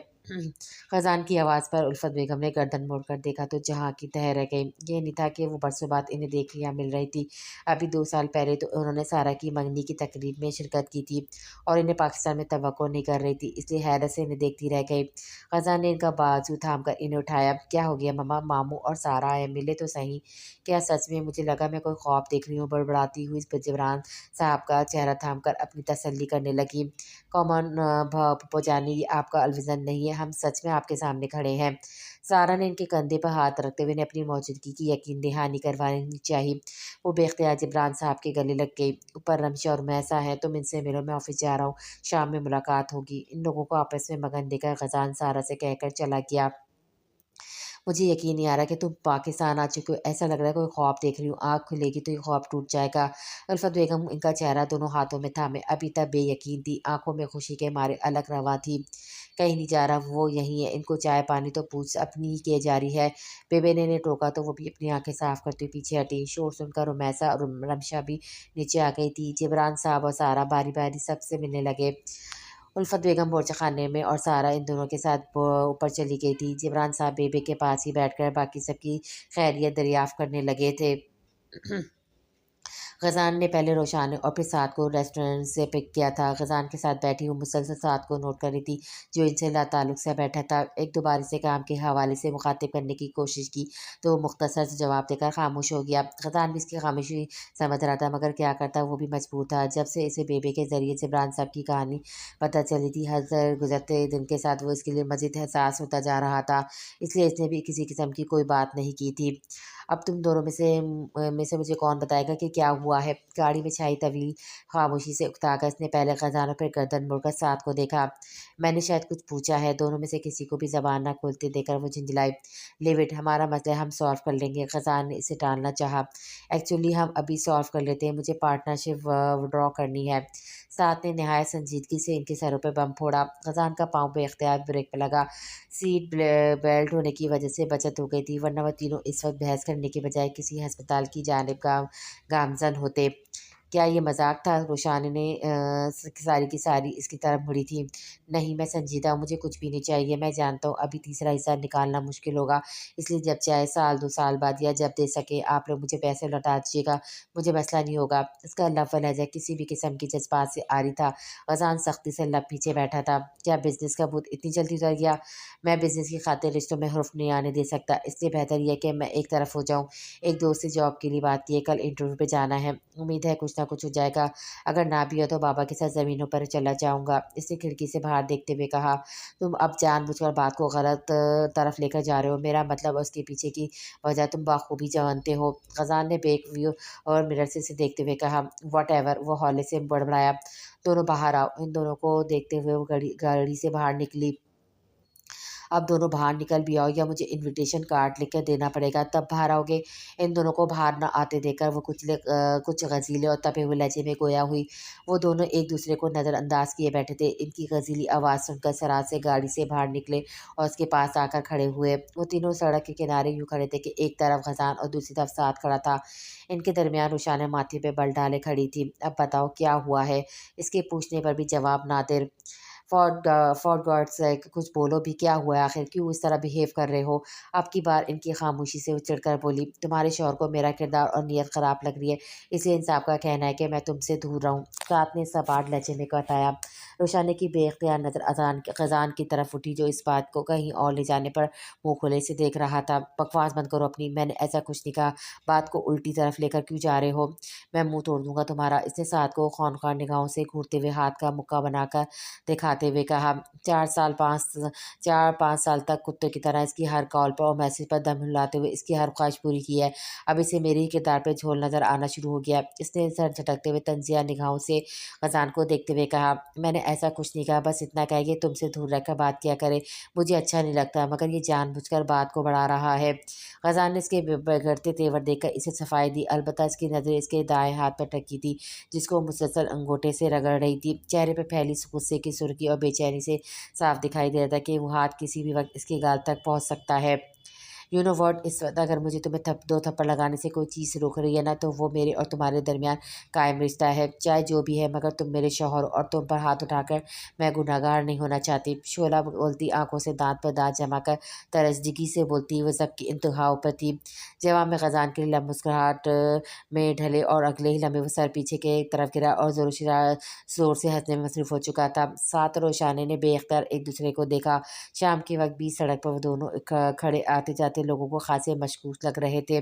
خزان کی آواز پر الفت بیگم نے گردن موڑ کر دیکھا تو جہاں کی تہ رہ گئی۔ یہ نہیں تھا کہ وہ برسوں بعد انہیں دیکھ لیا مل رہی تھی، ابھی 2 سال پہلے تو انہوں نے سارا کی منگنی کی تقریب میں شرکت کی تھی اور انہیں پاکستان میں توقع نہیں کر رہی تھی، اس لیے حیرت سے انہیں دیکھتی رہ گئی۔ خزان نے ان کا بازو تھام کر انہیں اٹھایا۔ کیا ہو گیا ماما؟ ماموں اور سارا آئے، ملے تو صحیح۔ کیا سچ میں؟ مجھے لگا میں کوئی خواب دیکھ رہی ہوں، بڑبڑاتی ہوئی جبران صاحب کا چہرہ تھام کر اپنی تسلی کرنے لگی۔ کامن پھپھو جانی، یہ آپ کا الویژن نہیں ہے، ہم سچ میں آپ کے سامنے کھڑے ہیں۔ سارا نے ان کے کندھے پر ہاتھ رکھتے ہوئے اپنی موجودگی کی یقین دہانی کروانی چاہی۔ وہ بے اختیار جبران صاحب کے گلے لگ گئی۔ اوپر رمشا اور میسا ہے، تم ان سے ملو، میں آفس جا رہا ہوں، شام میں ملاقات ہوگی۔ ان لوگوں کو آپس میں مگن دے کر خزان سارا سے کہہ کر چلا گیا۔ مجھے یقین نہیں آ رہا کہ تم پاکستان آ چکے ہو، ایسا لگ رہا ہے کوئی خواب دیکھ رہی ہوں، آنکھ کھلے گی تو یہ خواب ٹوٹ جائے گا۔ الفت بیگم ان کا چہرہ دونوں ہاتھوں میں تھامے ابھی تک بے یقین تھی، آنکھوں میں خوشی کے مارے الگ رواں تھی۔ کہیں نہیں جا رہا، وہ یہیں ہے، ان کو چائے پانی تو پوچھ اپنی ہی کیے جاری ہے۔ بیبے نے انہیں ٹوکا تو وہ بھی اپنی آنکھیں صاف کرتے ہوئے پیچھے ہٹی۔ شور سن کر رمیسا اور رمشا بھی نیچے آ گئی تھی۔ جبران صاحب اور سارا باری باری سب سے ملنے لگے۔ الفت بیگم باورچی خانے میں اور سارا ان دونوں کے ساتھ اوپر چلی گئی تھی۔ جبران صاحب بیبے کے پاس ہی بیٹھ کر باقی سب کی خیریت دریافت کرنے لگے تھے۔ غزان نے پہلے روشان اور پھر سعد کو ریسٹورینٹ سے پک کیا تھا۔ غزان کے ساتھ بیٹھی وہ مسلسل سعد کو نوٹ کر رہی تھی، جو ان سے لا تعلق سے بیٹھا تھا۔ ایک دو بار اسے کام کے حوالے سے مخاطب کرنے کی کوشش کی تو وہ مختصر سے جواب دے کر خاموش ہو گیا۔ غزان بھی اس کی خاموشی سمجھ رہا تھا، مگر کیا کرتا، وہ بھی مجبور تھا۔ جب سے اسے بیبے کے ذریعے جبران صاحب کی کہانی پتہ چلی تھی، ہر گزرتے دن کے ساتھ وہ اس کے لیے مزید حساس ہوتا جا رہا تھا، اس لیے اس نے بھی کسی قسم کی کوئی بات نہیں کی تھی۔ اب تم دونوں میں سے مجھے کون بتائے گا کہ کیا ہوا ہے؟ گاڑی میں چھائی طویل خاموشی سے اکتا کر اس نے پہلے خزان اور پھر گردن مڑ کر سعد کو دیکھا۔ میں نے شاید کچھ پوچھا ہے؟ دونوں میں سے کسی کو بھی زبان نہ کھولتے دیکھ کر وہ جھنجھلائی۔ لیو اٹ، ہمارا مسئلہ ہم سالو کر لیں گے۔ خزان نے اسے ٹالنا چاہا۔ ایکچولی ہم ابھی سالو کر لیتے ہیں، مجھے پارٹنرشپ وڈرا کرنی ہے۔ سعد نے نہایت سنجیدگی سے ان کے سروں پہ بم پھوڑا۔ خزان کا پاؤں بے اختیار بریک پہ لگا۔ سیٹ بیلٹ ہونے کی وجہ سے بچت ہو گئی تھی، ورنہ وہ تینوں اس وقت بحث کرنے کے بجائے کسی ہسپتال کی جانب گامزن ہوتے۔ کیا یہ مذاق تھا؟ روشانی نے ساری کی ساری اس کی طرف مڑی تھی۔ نہیں، میں سنجیدہ ہوں، مجھے کچھ بھی نہیں چاہیے، میں جانتا ہوں ابھی تیسرا حصہ نکالنا مشکل ہوگا، اس لیے جب چاہے سال 2 سال بعد یا جب دے سکے آپ لوگ مجھے پیسے لوٹا دیجیے گا، مجھے مسئلہ نہیں ہوگا۔ اس کا لب و لہجہ کسی بھی قسم کی جذبات سے عاری تھا۔ غزان سختی سے لب پیچھے بیٹھا تھا۔ کیا بزنس کا بھوت اتنی جلدی اتر گیا؟ میں بزنس کی خاطر رشتوں میں حرف نہیں آنے دے سکتا، اس لیے بہتر یہ ہے کہ میں ایک طرف ہو جاؤں۔ ایک دوست سے جاب کے لیے بات کی ہے، کل انٹرویو پہ جانا ہے، امید ہے کچھ نہ کچھ ہو جائے گا، اگر نہ بھی ہو تو بابا کے ساتھ زمینوں پر چلا جاؤں گا۔ اس نے کھڑکی سے باہر دیکھتے ہوئے کہا۔ تم اب جان بوجھ کر بات کو غلط طرف لے کر جا رہے ہو، میرا مطلب اس کے پیچھے کی وجہ تم بخوبی جانتے ہو۔ غزان نے بیک ویو اور مرر سے اسے دیکھتے ہوئے کہا۔ واٹ ایور، وہ ہولے سے بڑبڑایا۔ دونوں باہر آؤ۔ ان دونوں کو دیکھتے ہوئے وہ گاڑی سے باہر نکلی۔ اب دونوں باہر نکل بھی آؤ یا مجھے انویٹیشن کارڈ لکھ کر دینا پڑے گا تب باہر آؤ گے؟ ان دونوں کو باہر نہ آتے دیکھ کر وہ کچھ غزیلے اور تپے ہوئے لہجے میں گویا ہوئی۔ وہ دونوں ایک دوسرے کو نظر انداز کیے بیٹھے تھے۔ ان کی غزیلی آواز سن کر سراج سے گاڑی سے باہر نکلے اور اس کے پاس آ کر کھڑے ہوئے۔ وہ تینوں سڑک کے کنارے یوں کھڑے تھے کہ ایک طرف غزان اور دوسری طرف سعد کھڑا تھا۔ ان کے درمیان روشانہ ماتھے پہ بل ڈالے کھڑی تھی۔ اب بتاؤ کیا ہوا ہے؟ اس کے پوچھنے پر بھی جواب نادر۔ فار گاڈ سیک کچھ بولو بھی، کیا ہوا ہے آخر؟ کیوں اس طرح بیہیو کر رہے ہو؟ اب کی بار ان کی خاموشی سے وہ چڑھ کر بولی۔ تمہارے شوہر کو میرا کردار اور نیت خراب لگ رہی ہے، اس لیے انصاف کا کہنا ہے کہ میں تم سے دور رہوں، سعد نے سپاٹ لہجے میں بتایا۔ روشانی کی بے اختیار نظر خزان کی طرف اٹھی، جو اس بات کو کہیں اور لے جانے پر منہ کھلے سے دیکھ رہا تھا۔ بکواس بند کرو اپنی، میں نے ایسا کچھ نہیں کہا، بات کو الٹی طرف لے کر کیوں جا رہے ہو؟ میں منہ توڑ دوں گا تمہارا، اس نے سعد کو خونخوار نگاہوں سے گھورتے ہوئے ہاتھ کا مکہ بنا کر دکھاتے ہوئے کہا۔ 4 5 سال تک کتے کی طرح اس کی ہر کال پر اور میسج پر دم ہلاتے ہوئے اس کی ہر خواہش پوری کی ہے، اب اسے میرے ہی کردار پہ جھول نظر آنا شروع ہو گیا۔ اس نے سر جھٹکتے ہوئے تنزیہ نگاہوں سے غزان کو دیکھتے ہوئے کہا۔ میں نے ایسا کچھ نہیں کہا، بس اتنا کہا کہ تم سے دور رہ کر بات کیا کرے، مجھے اچھا نہیں لگتا، مگر یہ جان بوجھ کر بات کو بڑھا رہا ہے۔ غزان نے اس کے بگڑتے تیور دیکھ کر اسے صفائی دی، البتہ اس کی نظریں اس کے دائیں ہاتھ پر ٹکی تھی، جس کو مسلسل انگوٹے سے رگڑ رہی تھی۔ چہرے پہ پھیلی غصے کی سرخی اور بے چینی سے صاف دکھائی دے رہا تھا کہ وہ ہاتھ کسی بھی وقت اس کے گال تک پہنچ سکتا ہے۔ यू नो व्हाट, इस वक्त अगर मुझे तुम्हें दो थप्पड़ लगाने से कोई चीज़ रोक रही है ना, तो वो मेरे और तुम्हारे दरमियान कायम रिश्ता है, चाहे जो भी है, मगर तुम मेरे शौहर हो और तुम पर हाथ उठाकर मैं गुनहगार नहीं होना चाहती। शोला बोलती, आंखों से दांत पर दांत जमा कर तरसदगी से बोलती, वो सबकी इंतहा ऊपर थी। जवाब में खजान की मुस्कुराहट में ढले और अगले ही लम्हे वो सर पीछे के तरफ गिरा और जोर से हंसने में मसरूफ़ हो चुका था। साथ और रोशाने ने बेख्तियार एक दूसरे को देखा। शाम के वक्त भी सड़क पर वो दोनों खड़े आते जाते लोगों को खासे मशकूक लग रहे थे।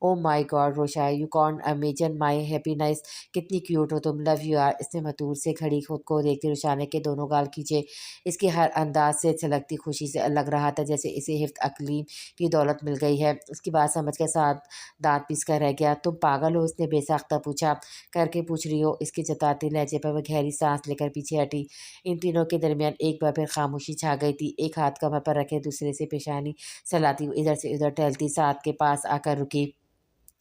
Oh my God Rosha, you can't imagine my happiness, कितनी क्यूट हो तुम, लव यू यार। इसने मतूर से खड़ी खुद को देखते रोशाने के दोनों गाल खींचे। इसके हर अंदाज से छलकती खुशी से लग रहा था जैसे इसे हिफ्त अकलीम की दौलत मिल गई है। उसकी बात समझ के साथ दांत पीस कर रह गया। तुम पागल हो, उसने बेसाख्ता पूछा। करके पूछ रही हो, इसके जताते लहजे पर वह गहरी सांस लेकर पीछे हटी। इन तीनों के दरमियान एक बार फिर खामोशी छा गई थी। एक हाथ कमर पर रखे दूसरे से पेशानी सहलाती हुई इधर से उधर टहलती साथ के पास आकर रुकी।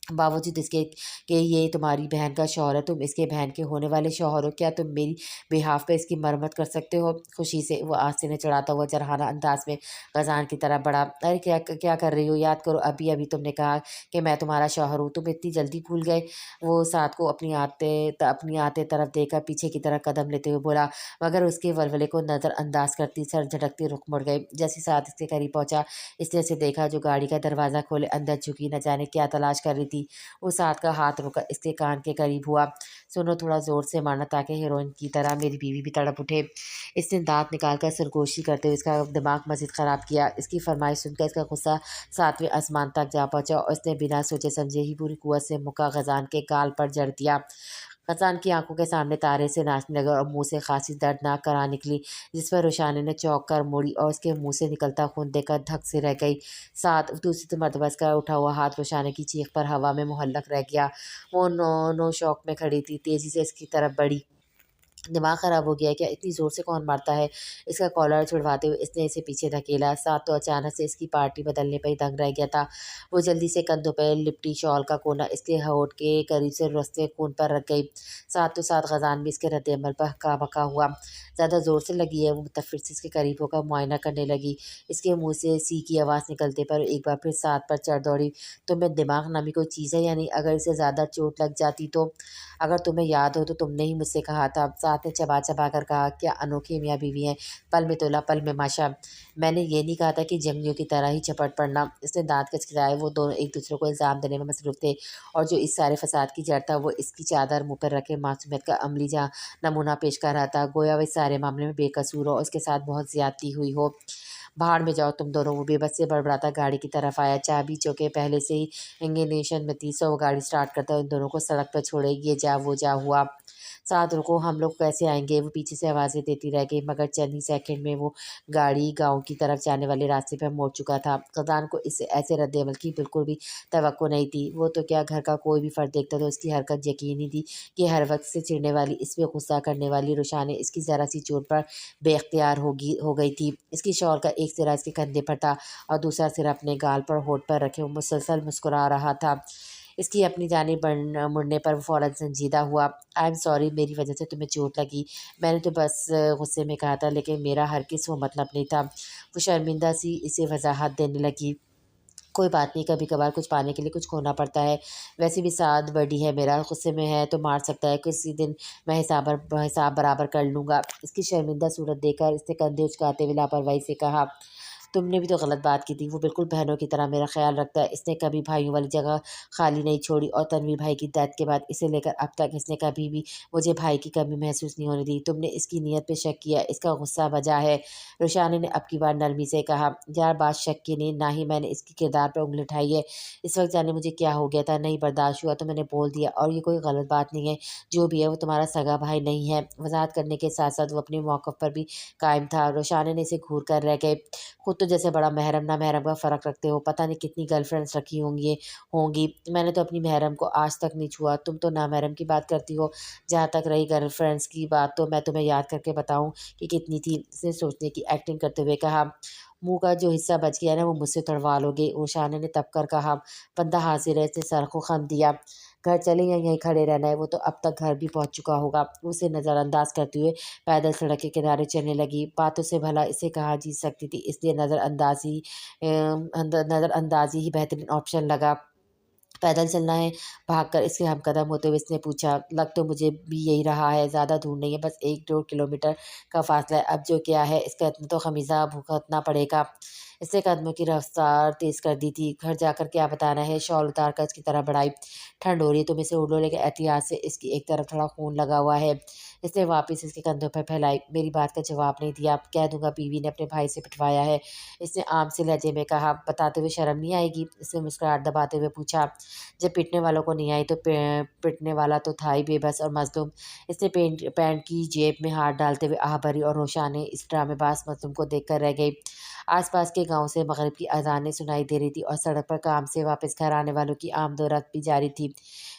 बावजूद इसके कि ये तुम्हारी बहन का शौहर है, तुम इसके बहन के होने वाले शौहर हो, क्या तुम मेरी बिहाफ पे इसकी मरम्मत कर सकते हो? खुशी से वो आस्तीनें चढ़ाता हुआ जरहाना अंदाज में गजान की तरफ बढ़ा। अरे क्या क्या कर रही हो? याद करो, अभी अभी तुमने कहा कि मैं तुम्हारा शौहर हूँ, तुम इतनी जल्दी भूल गए? वो साथ को अपनी आते तरफ देखकर पीछे की तरफ कदम लेते हुए बोला, मगर उसके वलवले को नज़रअंदाज करती सर झटकती रुख मुड़ गई। जैसे साथ इसके करीब पहुंचा, इसने उसे देखा जो गाड़ी का दरवाज़ा खोले अंदर झुकी न जाने क्या तलाश कर रही थी। उस हाथ का हाथ रुका इसके कान के करीब हुआ। सुनो, थोड़ा ज़ोर से मारना ताकि हीरोइन की तरह मेरी बीवी भी तड़प उठे। इसने दांत निकालकर सरगोशी करते हुए इसका दिमाग मज़ीद ख़राब किया। इसकी फरमाइश सुनकर इसका गुस्सा सातवें आसमान तक जा पहुंचा और इसने बिना सोचे समझे ही पूरी कुव्वत से मुक्का खजान के गाल पर जड़ दिया। खजान की आंखों के सामने तारे से नाचने लगा और मुंह से खासी दर्दनाक कराह निकली, जिस पर रोशानी ने चौंक कर मुड़ी और उसके मुंह से निकलता खून देखकर धक से रह गई। साथ दूसरी मरतबा इसका उठा हुआ हाथ रोशानी की चीख पर हवा में मुहल्लक रह गया। वो नो नो शौक में खड़ी थी, तेजी से इसकी तरफ बढ़ी। दिमाग ख़राब हो गया है क्या? इतनी ज़ोर से कौन मारता है? इसका कॉलर छुड़वाते हुए इसने इसे पीछे धकेला। साथ तो अचानक से इसकी पार्टी बदलने पर ही दंग रह गया था। वो जल्दी से कंधों पर लिपटी शॉल का कोना इसके होंठ के करीब से रस्ते खून पर रख गई। साथ तो साथ खजान भी इसके रद्द-ए-अमल पर हक्का-बक्का हुआ। ज़्यादा ज़ोर से लगी है, वो मुतफ़िर से इसके करीब होकर मुआयना करने लगी। इसके मुँह से सी की आवाज़ निकलते पर एक बार फिर साथ पर चढ़ दौड़ी। तुम्हें दिमाग नामी कोई चीज़ है या नहीं? अगर इसे ज़्यादा चोट लग जाती तो? अगर तुम्हें याद हो तो तुमने ही मुझसे कहा था। साथ ने चबा-चबा कर कहा, क्या अनोखे मियाँ बीवी हैं, पल में तोला पल में माशा। मैंने ये नहीं कहा था कि जंगलियों की तरह ही झपट पड़ना। इसने दाँत कचकचाए। वो दोनों एक दूसरे को इल्ज़ाम देने में मसरूफ़ थे और जो इस सारे फ़साद की जड़ था वो इसकी चादर मुँह पर रखे मासूमियत का अमली नमूना पेश कर रहा था। गोया वो इस सारे मामले में बेकसूर हो और उसके साथ बहुत ज़्यादती हुई हो। भाड़ में जाओ तुम दोनों, वो बेबस से बड़बड़ाता गाड़ी की तरफ आया। चाबी चौके पहले से ही इंगिनेशन में थी, सो वो गाड़ी स्टार्ट करता इन दोनों को सड़क पर छोड़े। ये जा वो जा हुआ। साथ रुको, हम लोग कैसे आएंगे? वो पीछे से आवाज़ें देती रह गई, मगर चंद ही सेकंड में वो गाड़ी गांव की तरफ जाने वाले रास्ते पर मोड़ चुका था। खजान को इससे ऐसे रद्द-ए-अमल की बिल्कुल भी तवक्को नहीं थी। वो तो क्या, घर का कोई भी फर्द देखता तो उसकी हरकत यकीन ही थी कि हर वक्त से चिढ़ने वाली, इस पे गुस्सा करने वाली रुशाने इसकी ज़रा सी चोट पर बेख्तियार हो गई थी। इसकी शॉल का एक सिरा इसके कंधे पर था और दूसरा सिरा अपने गाल पर होठ पर रखे वो मुसलसल मुस्कुरा रहा था। इसकी अपनी जानिब मुड़ने पर वो फ़ौरन संजीदा हुआ। आई एम सॉरी, मेरी वजह से तुम्हें चोट लगी। मैंने तो बस गुस्से में कहा था, लेकिन मेरा हरगिज़ वो मतलब नहीं था। वो शर्मिंदा सी इसे वजाहत देने लगी। कोई बात नहीं, कभी कभार कुछ पाने के लिए कुछ खोना पड़ता है। वैसे भी साथ बड़ी है मेरा, गुस्से में है तो मार सकता है, किसी दिन मैं हिसाब बराबर कर लूँगा। इसकी शर्मिंदा सूरत देखकर इसने कंधे उचकाते हुए लापरवाही से कहा, तुमने भी तो गलत बात की थी। वो बिल्कुल बहनों की तरह मेरा ख्याल रखता है। इसने कभी भाइयों वाली जगह खाली नहीं छोड़ी और तन्वीर भाई की डेथ के बाद इसे लेकर अब तक इसने कभी भी मुझे भाई की कमी महसूस नहीं होने दी। तुमने इसकी नीयत पे शक किया, इसका गुस्सा बजा है। रोशानी ने अब की बार नरमी से कहा, यार बात शक की नहीं, ना ही मैंने इसके किरदार पर उंगली उठाई है। इस वक्त जाने मुझे क्या हो गया था, नहीं बर्दाश्त हुआ तो मैंने बोल दिया, और ये कोई गलत बात नहीं है। जो भी है वो तुम्हारा सगा भाई नहीं है। वजाहत करने के साथ साथ वो अपने मौक़िफ़ पर भी कायम था। रोशानी ने इसे घूर कर रह गए। खुद तो जैसे बड़ा महरम ना महरम का फ़र्क रखते हो, पता नहीं कितनी गर्लफ्रेंड्स रखी होंगी। मैंने तो अपनी महरम को आज तक नहीं छुआ, तुम तो नामहरम की बात करती हो। जहाँ तक रही गर्लफ्रेंड्स की बात, तो मैं तुम्हें याद करके बताऊँ कि कितनी थी। इसने सोचने की एक्टिंग करते हुए कहा, मुँह का जो हिस्सा बच गया ना वो मुझसे तुड़वा लोगे। रोशाना ने तब कर कहा। बंदा हाजिर है, इसने सर को खम दिया। घर चले या यहीं खड़े रहना है? वो तो अब तक घर भी पहुंच चुका होगा। उसे नज़रअंदाज करते हुए पैदल सड़क के किनारे चलने लगी। बातों से भला इसे कहाँ जीत सकती थी, इसलिए नज़रअंदाजी ही बेहतरीन ऑप्शन लगा। पैदल चलना है? भागकर इसके हमकदम होते हुए इसने पूछा। लग तो मुझे भी यही रहा है, ज़्यादा दूर नहीं है, बस 1-2 किलोमीटर का फासला है। अब जो क्या है इसका इतना तो खमीज़ा भुगतना पड़ेगा। इसने कदमों की रफ्तार तेज़ कर दी थी। घर जाकर क्या बताना है? शॉल उतार कर इसकी तरफ बढ़ाई। ठंड हो रही है, तुम इसे ओढ़ लो, लेकिन एहतियात से, इसकी एक तरफ थोड़ा खून लगा हुआ है। इसने वापस इसके कंधों पर फैलाई। मेरी बात का जवाब नहीं दिया। कह दूंगा बीवी ने अपने भाई से पिटवाया है, इसने आम से लहजे में कहा। बताते हुए शर्म नहीं आएगी? इसने मुस्कुराहट दबाते हुए पूछा। जब पिटने वालों को नहीं आई तो पिटने वाला तो था ही बेबस और मजलूम। इसने पैंट की जेब में हाथ डालते हुए आह भरी और रोशाने इस ड्रामेबाज मजलूम को देखकर रह गई। आसपास के गांव से मगरिब की अजानें सुनाई दे रही थी और सड़क पर काम से वापस घर आने वालों की आमदोरफ्त भी जारी थी।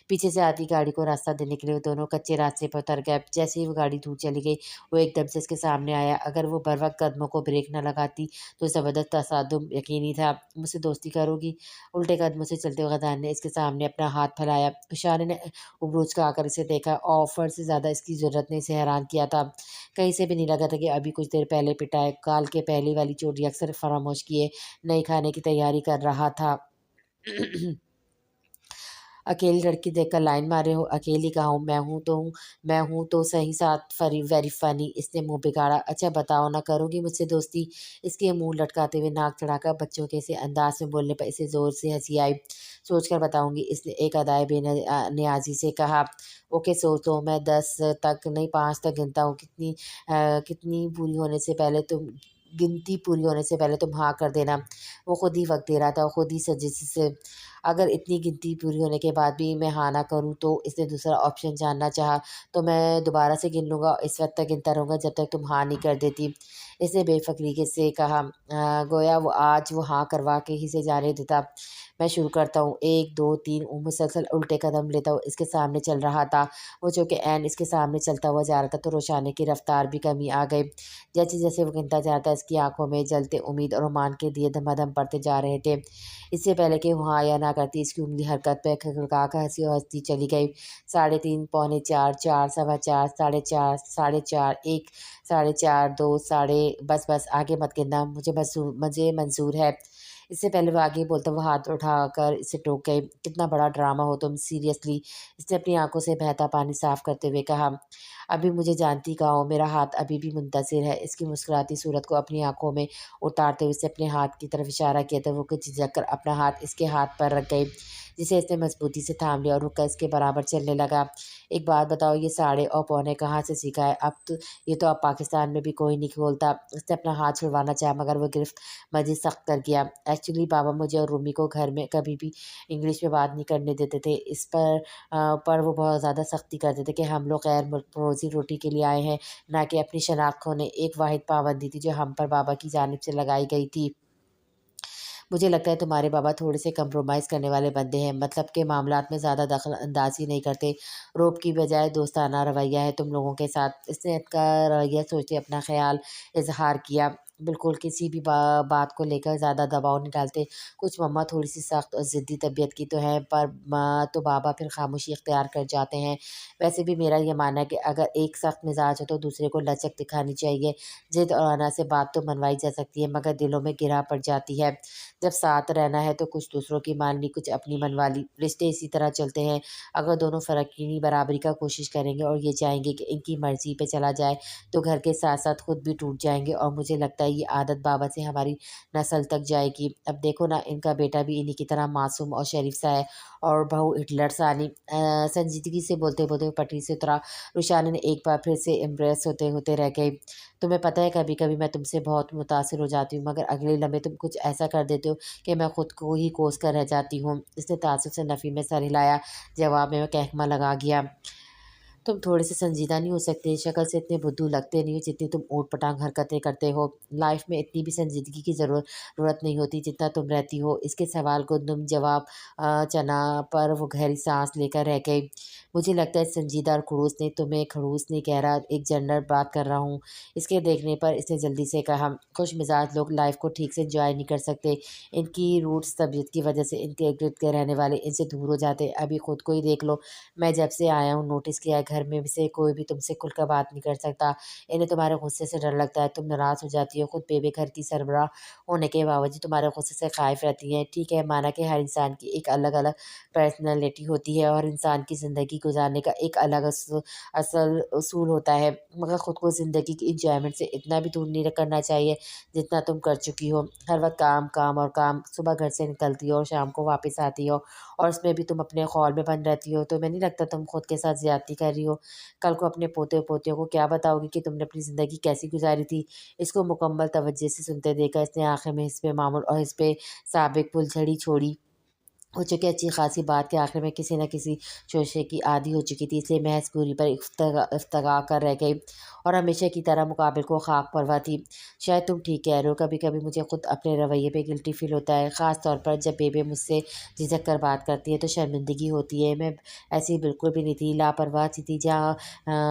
पीछे से आती गाड़ी को रास्ता देने के लिए वो दोनों कच्चे रास्ते पर उतर गए। जैसे ही वो गाड़ी दूर चली गई वो एकदम से इसके सामने आया। अगर वो बर वक्त कदमों को ब्रेक न लगाती तो ज़बरदस्त तसादुम यकीनी था। मुझसे दोस्ती करोगी? उल्टे कदमों से चलते हुए गदान ने इसके सामने अपना हाथ फैलाया। इशारे ने उबरूज का आकर इसे देखा। ऑफर से ज़्यादा इसकी ज़रूरत ने इसे हैरान किया था। कहीं से भी नहीं लगा था कि अभी कुछ देर पहले पिटा है। काल के पहली वाली चोटी अक्सर फरामोश किए नई खाने की तैयारी कर रहा था। अकेली लड़की देखकर लाइन मारे हो? अकेली कहाँ हूँ? मैं हूँ तो सही, साथ फरी वेरी फनी। इसने मुंह बिगाड़ा। अच्छा बताओ ना, करोगी मुझसे दोस्ती? इसके मुंह लटकाते हुए नाक चढ़ाकर बच्चों के से अंदाज में बोलने पर इसे जोर से हंसी आई। सोचकर बताऊंगी, इसने एक अदाए बेनियाजी से कहा। ओके सोच लो, मैं 10 तक नहीं 5 तक गिनता हूँ। कितनी पूरी होने से पहले तुम गिनती पूरी होने से पहले तुम हाँ कर देना। वो खुद ही वक्त दे रहा था, खुद ही सजे से। अगर इतनी गिनती पूरी होने के बाद भी मैं हाँ ना करूँ तो? इसने दूसरा ऑप्शन जानना चाहा। तो मैं दोबारा से गिन लूँगा, इस वक्त तक गिनता रहूँगा जब तक तुम हाँ नहीं कर देती। इसने बेफिक्री से कहा। गोया वो आज वो हाँ करवा के ही से जाने देता। मैं शुरू करता हूँ, 1 2 3। वो मुसलसल उल्टे कदम लेता हुआ इसके सामने चल रहा था। वो चूँकि ऐन इसके सामने चलता हुआ जा रहा था तो रोशाने की रफ्तार भी कमी आ गई। जैसे जैसे वो गिनता जा रहा था इसकी आंखों में जलते उम्मीद और रोमान के दिए धमाधम पड़ते जा रहे थे। इससे पहले कि वो हाँ या ना करती इसकी उंगली हरकत पे खड़का कर हंसी और हंसती चली गई। 3:30, पौने 4, 4, सवा 4, 4:30, 4:30, 1, 4:30, 2, साढ़े। बस बस आगे मत गिनना, मुझे मंजूर है। इससे पहले वो आगे बोलता वो हाथ उठाकर इसे टोक गए। कितना बड़ा ड्रामा हो तुम, सीरियसली? इसने अपनी आंखों से बहता पानी साफ करते हुए कहा। अभी मुझे जानती कहाँ हो, मेरा हाथ अभी भी मुंतशिर है। इसकी मुस्कुराती सूरत को अपनी आंखों में उतारते हुए इसने अपने हाथ की तरफ इशारा किया तो वो कुछ झिझक कर अपना हाथ इसके हाथ पर रख गई, जिसे इसने मजबूती से थाम लिया और रुक कर इसके बराबर चलने लगा। एक बात बताओ, ये साढ़े और पौने कहाँ से सीखा है? अब पाकिस्तान में भी कोई नहीं खोलता। उसने अपना हाथ छुड़वाना चाहा मगर वो गिरफ्त मजीद सख्त कर गया। एक्चुअली बाबा मुझे और रूमी को घर में कभी भी इंग्लिश में बात नहीं करने देते थे। पर वो बहुत ज़्यादा सख्ती करते थे कि हम लोग गैर मुल्क रोज़ी रोटी के लिए आए हैं, ना कि अपनी शनाख्त खोने। एक वाहिद पाबंदी थी जो हम पर बाबा की जानिब से लगाई गई थी। मुझे लगता है तुम्हारे बाबा थोड़े से कंप्रोमाइज़ करने वाले बंदे हैं, मतलब के मामलात में ज़्यादा दखल अंदाजी नहीं करते। रोब की बजाय दोस्ताना रवैया है तुम लोगों के साथ। इसने इनका रवैया सोचते अपना ख्याल इजहार किया। बिल्कुल किसी भी बात को लेकर ज़्यादा दबाव नहीं डालते। कुछ मम्मा थोड़ी सी सख्त और ज़िद्दी तबीयत की तो हैं, पर माँ तो बाबा फिर खामोशी इख्तियार कर जाते हैं। वैसे भी मेरा ये मानना है कि अगर एक सख्त मिजाज हो तो दूसरे को लचक दिखानी चाहिए। जिद और अना से बात तो मनवाई जा सकती है मगर दिलों में गिरा पड़ जाती है। जब साथ रहना है तो कुछ दूसरों की मान ली, कुछ अपनी मनवा ली। रिश्ते इसी तरह चलते हैं। अगर दोनों फ़र्क की बराबरी का कोशिश करेंगे और ये चाहेंगे कि इनकी मर्ज़ी पे चला जाए तो घर के साथ साथ खुद भी टूट जाएंगे और मुझे लगता है ये आदत बाबा से हमारी नस्ल तक जाएगी। अब देखो ना, इनका बेटा भी इन्हीं की तरह मासूम और शरीफ सा है और बहू हिटलर सानी। संजीदगी से बोलते बोलते वो पटरी से उतरा। रुशाने ने एक बार फिर से इम्प्रेस होते होते रह गई। तुम्हें पता है कभी कभी मैं तुमसे बहुत मुतासिर हो जाती हूँ मगर अगले लम्हे तुम कुछ ऐसा कर देते हो कि मैं खुद को ही कोस कर रह जाती हूँ। इसने तासुब से नफ़ी में सर हिलाया। जवाब में वह कहकमा लगा गया। तुम थोड़े से संजीदा नहीं हो सकते? शक्ल से इतने बुद्धू लगते नहीं हो जितनी तुम ऊट-पटांग हरकतें करते हो। लाइफ में इतनी भी संजीदगी की ज़रूरत नहीं होती जितना तुम रहती हो। इसके सवाल को तुम जवाब चना पर वो गहरी साँस लेकर रह गई। मुझे लगता है संजीदा और खड़ूस नहीं, तुम्हें खड़ूस नहीं कह रहा, एक जनरल बात कर रहा हूँ। इसके देखने पर इसने जल्दी से कहा, खुशमिज़ाज लोग लाइफ को ठीक से एन्जॉय नहीं कर सकते। इनकी रूट्स तबीयत की वजह से इनके इर्द-गिर्द के रहने वाले इनसे दूर हो जाते हैं। अभी खुद को ही देख लो। मैं जब से आया हूँ नोटिस किया है घर में से कोई भी तुमसे खुल कर बात नहीं कर सकता। इन्हें तुम्हारे गुस्से से डर लगता है, तुम नाराज़ हो जाती हो, खुद बेबे घर की सरबराह होने के बावजूद तुम्हारे गुस्से से ख़ाइफ़ रहती हैं। ठीक है, माना कि हर इंसान की एक अलग-अलग पर्सनैलिटी होती है और इंसान की ज़िंदगी गुज़ारने का एक अलग असल उसूल होता है, मगर खुद को ज़िंदगी की एन्जॉयमेंट से इतना भी दूर नहीं करना चाहिए जितना तुम कर चुकी हो। हर वक़्त काम, काम और काम। सुबह घर से निकलती हो और शाम को वापस आती हो और उसमें भी तुम अपने खौल में बंद रहती हो। तुम्हें नहीं लगता तुम खुद के साथ ज़्यादती कर रही हो? कल को अपने पोते-पोतियों को क्या बताओगी कि तुमने अपनी ज़िंदगी कैसी गुज़ारी थी? इसको मुकम्मल तवज्जो से सुनते देखकर इसने आखिर में हिस्ब मामूल और हिस्ब साबिक़ फुलझड़ी छोड़ी। हो चुकी अच्छी खासी बात के आखिर में किसी न किसी शोशे की आदी हो चुकी थी, इसलिए महज़ दूरी पर इफ्तगा कर रह गई और हमेशा की तरह मुकाबिल को खाक परवाह थी। शायद तुम ठीक कह रहे हो, कभी-कभी मुझे खुद अपने रवैये पे गिल्टी फ़ील होता है, ख़ास तौर पर जब बेबे मुझसे झिझक कर बात करती है तो शर्मिंदगी होती है। मैं ऐसी बिल्कुल भी नहीं थी, लापरवाह सी थी, जहाँ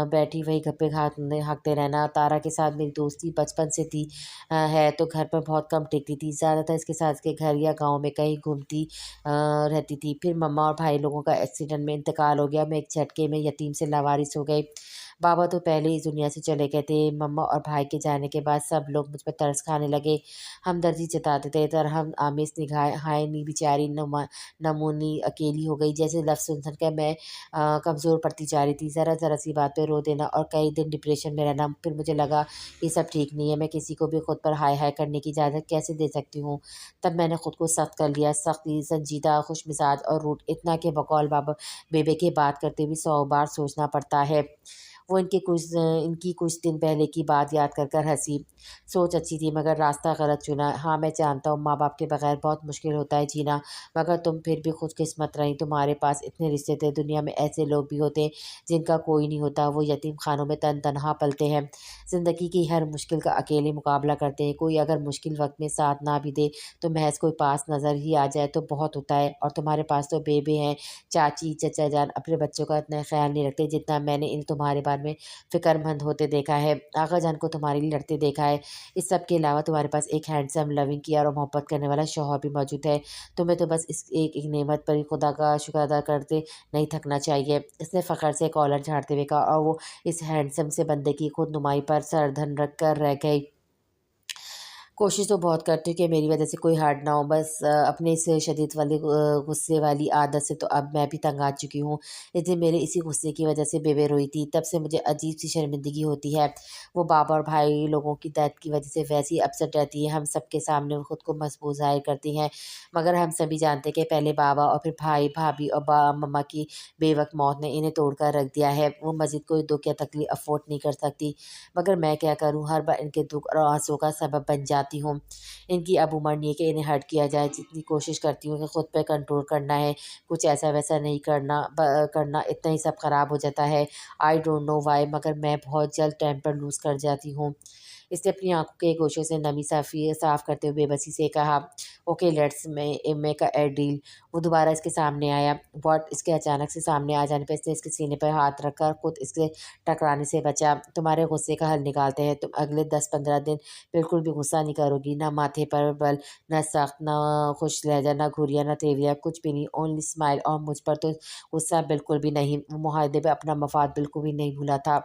बैठी वहीं गप्पे हाँकते रहना। तारा के साथ मेरी दोस्ती बचपन से थी है तो घर पर बहुत कम टिकती थी, ज़्यादातर इसके साथ इसके घर या गाँव में कहीं घूमती रहती थी। फिर मम्मा और भाई लोगों का एक्सीडेंट में इंतकाल हो गया। मैं एक झटके में यतीम से लावारिस हो गई। बाबा तो पहले ही इस दुनिया से चले गए थे। मम्मा और भाई के जाने के बाद सब लोग मुझ पर तरस खाने लगे, हमदर्दी जताते थे। तरहम आमिज़ निगाहें, हाय नी बेचारी नमूनी अकेली हो गई। जैसे लफ्ज़ सुन-सुन कर मैं कमज़ोर पड़ती जा रही थी। ज़रा-ज़रा सी बात पे रो देना और कई दिन डिप्रेशन में रहना। फिर मुझे लगा ये सब ठीक नहीं है। मैं किसी को भी खुद पर हाय-हाय करने की इजाज़त कैसे दे सकती हूँ? तब मैंने खुद को सख्त कर लिया, सख्ती, संजीदा, खुशमिज़ाज और रूठ, इतना कि बकौल बेबे की बात करते हुए 100 बार सोचना पड़ता है। वो इनकी कुछ दिन पहले की बात याद कर कर हँसी। सोच अच्छी थी मगर रास्ता गलत चुना। हाँ, मैं जानता हूँ माँ-बाप के बगैर बहुत मुश्किल होता है जीना, मगर तुम फिर भी खुशकिस्मत रहीं। तुम्हारे पास इतने रिश्ते थे। दुनिया में ऐसे लोग भी होते हैं जिनका कोई नहीं होता। वो यतीम खानों में तन-तनहा पलते हैं। ज़िंदगी की हर मुश्किल का अकेले मुकाबला करते हैं। कोई अगर मुश्किल वक़्त में साथ ना भी दे तो महज़ कोई पास नज़र ही आ जाए तो बहुत होता है। और तुम्हारे पास तो बेबे हैं। चाची, चचा जान अपने बच्चों का इतना ख़्याल नहीं रखते जितना मैंने इन्हें तुम्हारे बारे में फ़िक्रमंद होते देखा है। आगा जान को तुम्हारे लिए लड़ते देखा है। इस सब के अलावा तुम्हारे पास एक हैंडसम, लविंग, केयर और मोहब्बत करने वाला शौहर भी मौजूद है। तुम्हें तो बस इस एक-एक नेमत पर ही खुदा का शुक्र अदा करते नहीं थकना चाहिए। इसने फ़ख्र से कॉलर झाड़ते हुए कहा और वो इस हैंडसम से बंदे की खुदनुमाई पर सर धन रख कर रह गई। कोशिश तो बहुत करती हूँ कि मेरी वजह से कोई हर्ट ना हो, बस अपने इस शदीद वाली गुस्से वाली आदत से तो अब मैं भी तंग आ चुकी हूँ। इस दिन मेरे इसी गुस्से की वजह से बेबे रोई थी, तब से मुझे अजीब-सी शर्मिंदगी होती है। वो बाबा और भाई लोगों की डेथ की वजह से वैसे ही अपसेट रहती है, हम सबके सामने वो खुद को मजबूर ज़ाहिर करती हैं। मगर हम सभी जानते हैं कि पहले बाबा और फिर भाई, भाभी और मम्मा की बेवक़्त मौत ने इन्हें तोड़ कर रख दिया है। वो मज़ीद कोई दुःख या तकलीफ़ अफ़ोर्ड नहीं कर सकती, मगर मैं क्या करूँ, हर बार इनके दुःख और आँसुओं का सबब बन जाती हूँ। इनकी अब उम्र नहीं है कि इन्हें हर्ट किया जाए। जितनी कोशिश करती हूँ कि खुद पे कंट्रोल करना है, कुछ ऐसा-वैसा नहीं करना, इतना ही सब ख़राब हो जाता है। आई डोंट नो व्हाई, मगर मैं बहुत जल्द टेम्पर लूज़ कर जाती हूँ। इसने अपनी आँखों के गोशों से नमी साफ़ करते हुए बेबसी से कहा, okay let's make a deal. वो दोबारा इसके सामने आया। व्हाट? इसके अचानक से सामने आ जाने पे इसने इसके सीने पर हाथ रखकर खुद इससे टकराने से बचा। तुम्हारे गुस्से का हल निकालते हैं। तुम अगले 10-15 दिन बिल्कुल भी गुस्सा नहीं करोगी, ना माथे पर बल, ना सख्त, ना खुश लहज़ा, ना घुरिया, ना तेवरिया, कुछ भी नहीं, ओनली स्माइल। और मुझ पर तो गुस्सा बिल्कुल भी नहीं। वो मुआहदे पे अपना मफ़ाद बिल्कुल भी नहीं भूला था।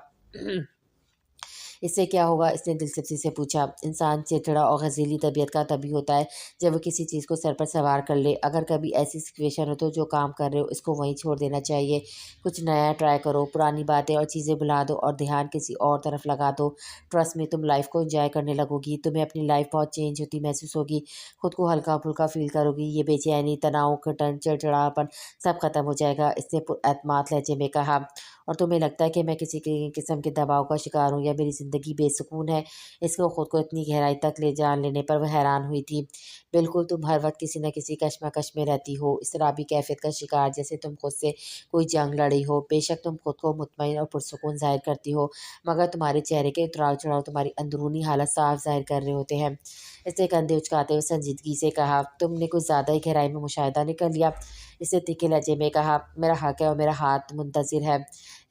इससे क्या होगा? इसने दिलचस्पी से पूछा। इंसान चिड़चिड़ा और ग़ज़ीली तबीयत का तभी होता है जब वो किसी चीज़ को सर पर सवार कर ले। अगर कभी ऐसी सिचुएशन हो तो जो काम कर रहे हो इसको वहीं छोड़ देना चाहिए। कुछ नया ट्राई करो, पुरानी बातें और चीज़ें भुला दो और ध्यान किसी और तरफ लगा दो। ट्रस्ट मी, तुम लाइफ़ को एन्जॉय करने लगोगी। तुम्हें अपनी लाइफ़ बहुत चेंज होती महसूस होगी। खुद को हल्का-फुल्का फ़ील करोगी। ये बेचैनी, तनाव, घुटन, चिड़चिड़ापन सब खत्म हो जाएगा। इसने पुरएतमाद लहज़े में कहा। और तुम्हें लगता है कि मैं किसी किस्म के दबाव का शिकार हूँ या मेरी ज़िंदगी زندگی بے سکون ہے۔ اس کو خود کو اتنی گہرائی تک لے جان لینے پر وہ حیران ہوئی تھی۔ بالکل تم ہر وقت کسی نہ کسی کشمکش میں رہتی ہو، اضطرابی کیفیت کا شکار، جیسے تم خود سے کوئی جنگ لڑی ہو۔ بے شک تم خود کو مطمئن اور پرسکون ظاہر کرتی ہو، مگر تمہارے چہرے کے اتراؤ چڑھاؤ تمہاری اندرونی حالت صاف ظاہر کر رہے ہوتے ہیں۔ اس نے کندھے اچکاتے ہوئے سنجیدگی سے کہا، تم نے کچھ زیادہ ہی گہرائی میں مشاہدہ نہیں کر لیا؟ اس نے تیکھے لہجے میں کہا، میرا حق ہے اور میرا ہاتھ منتظر ہے۔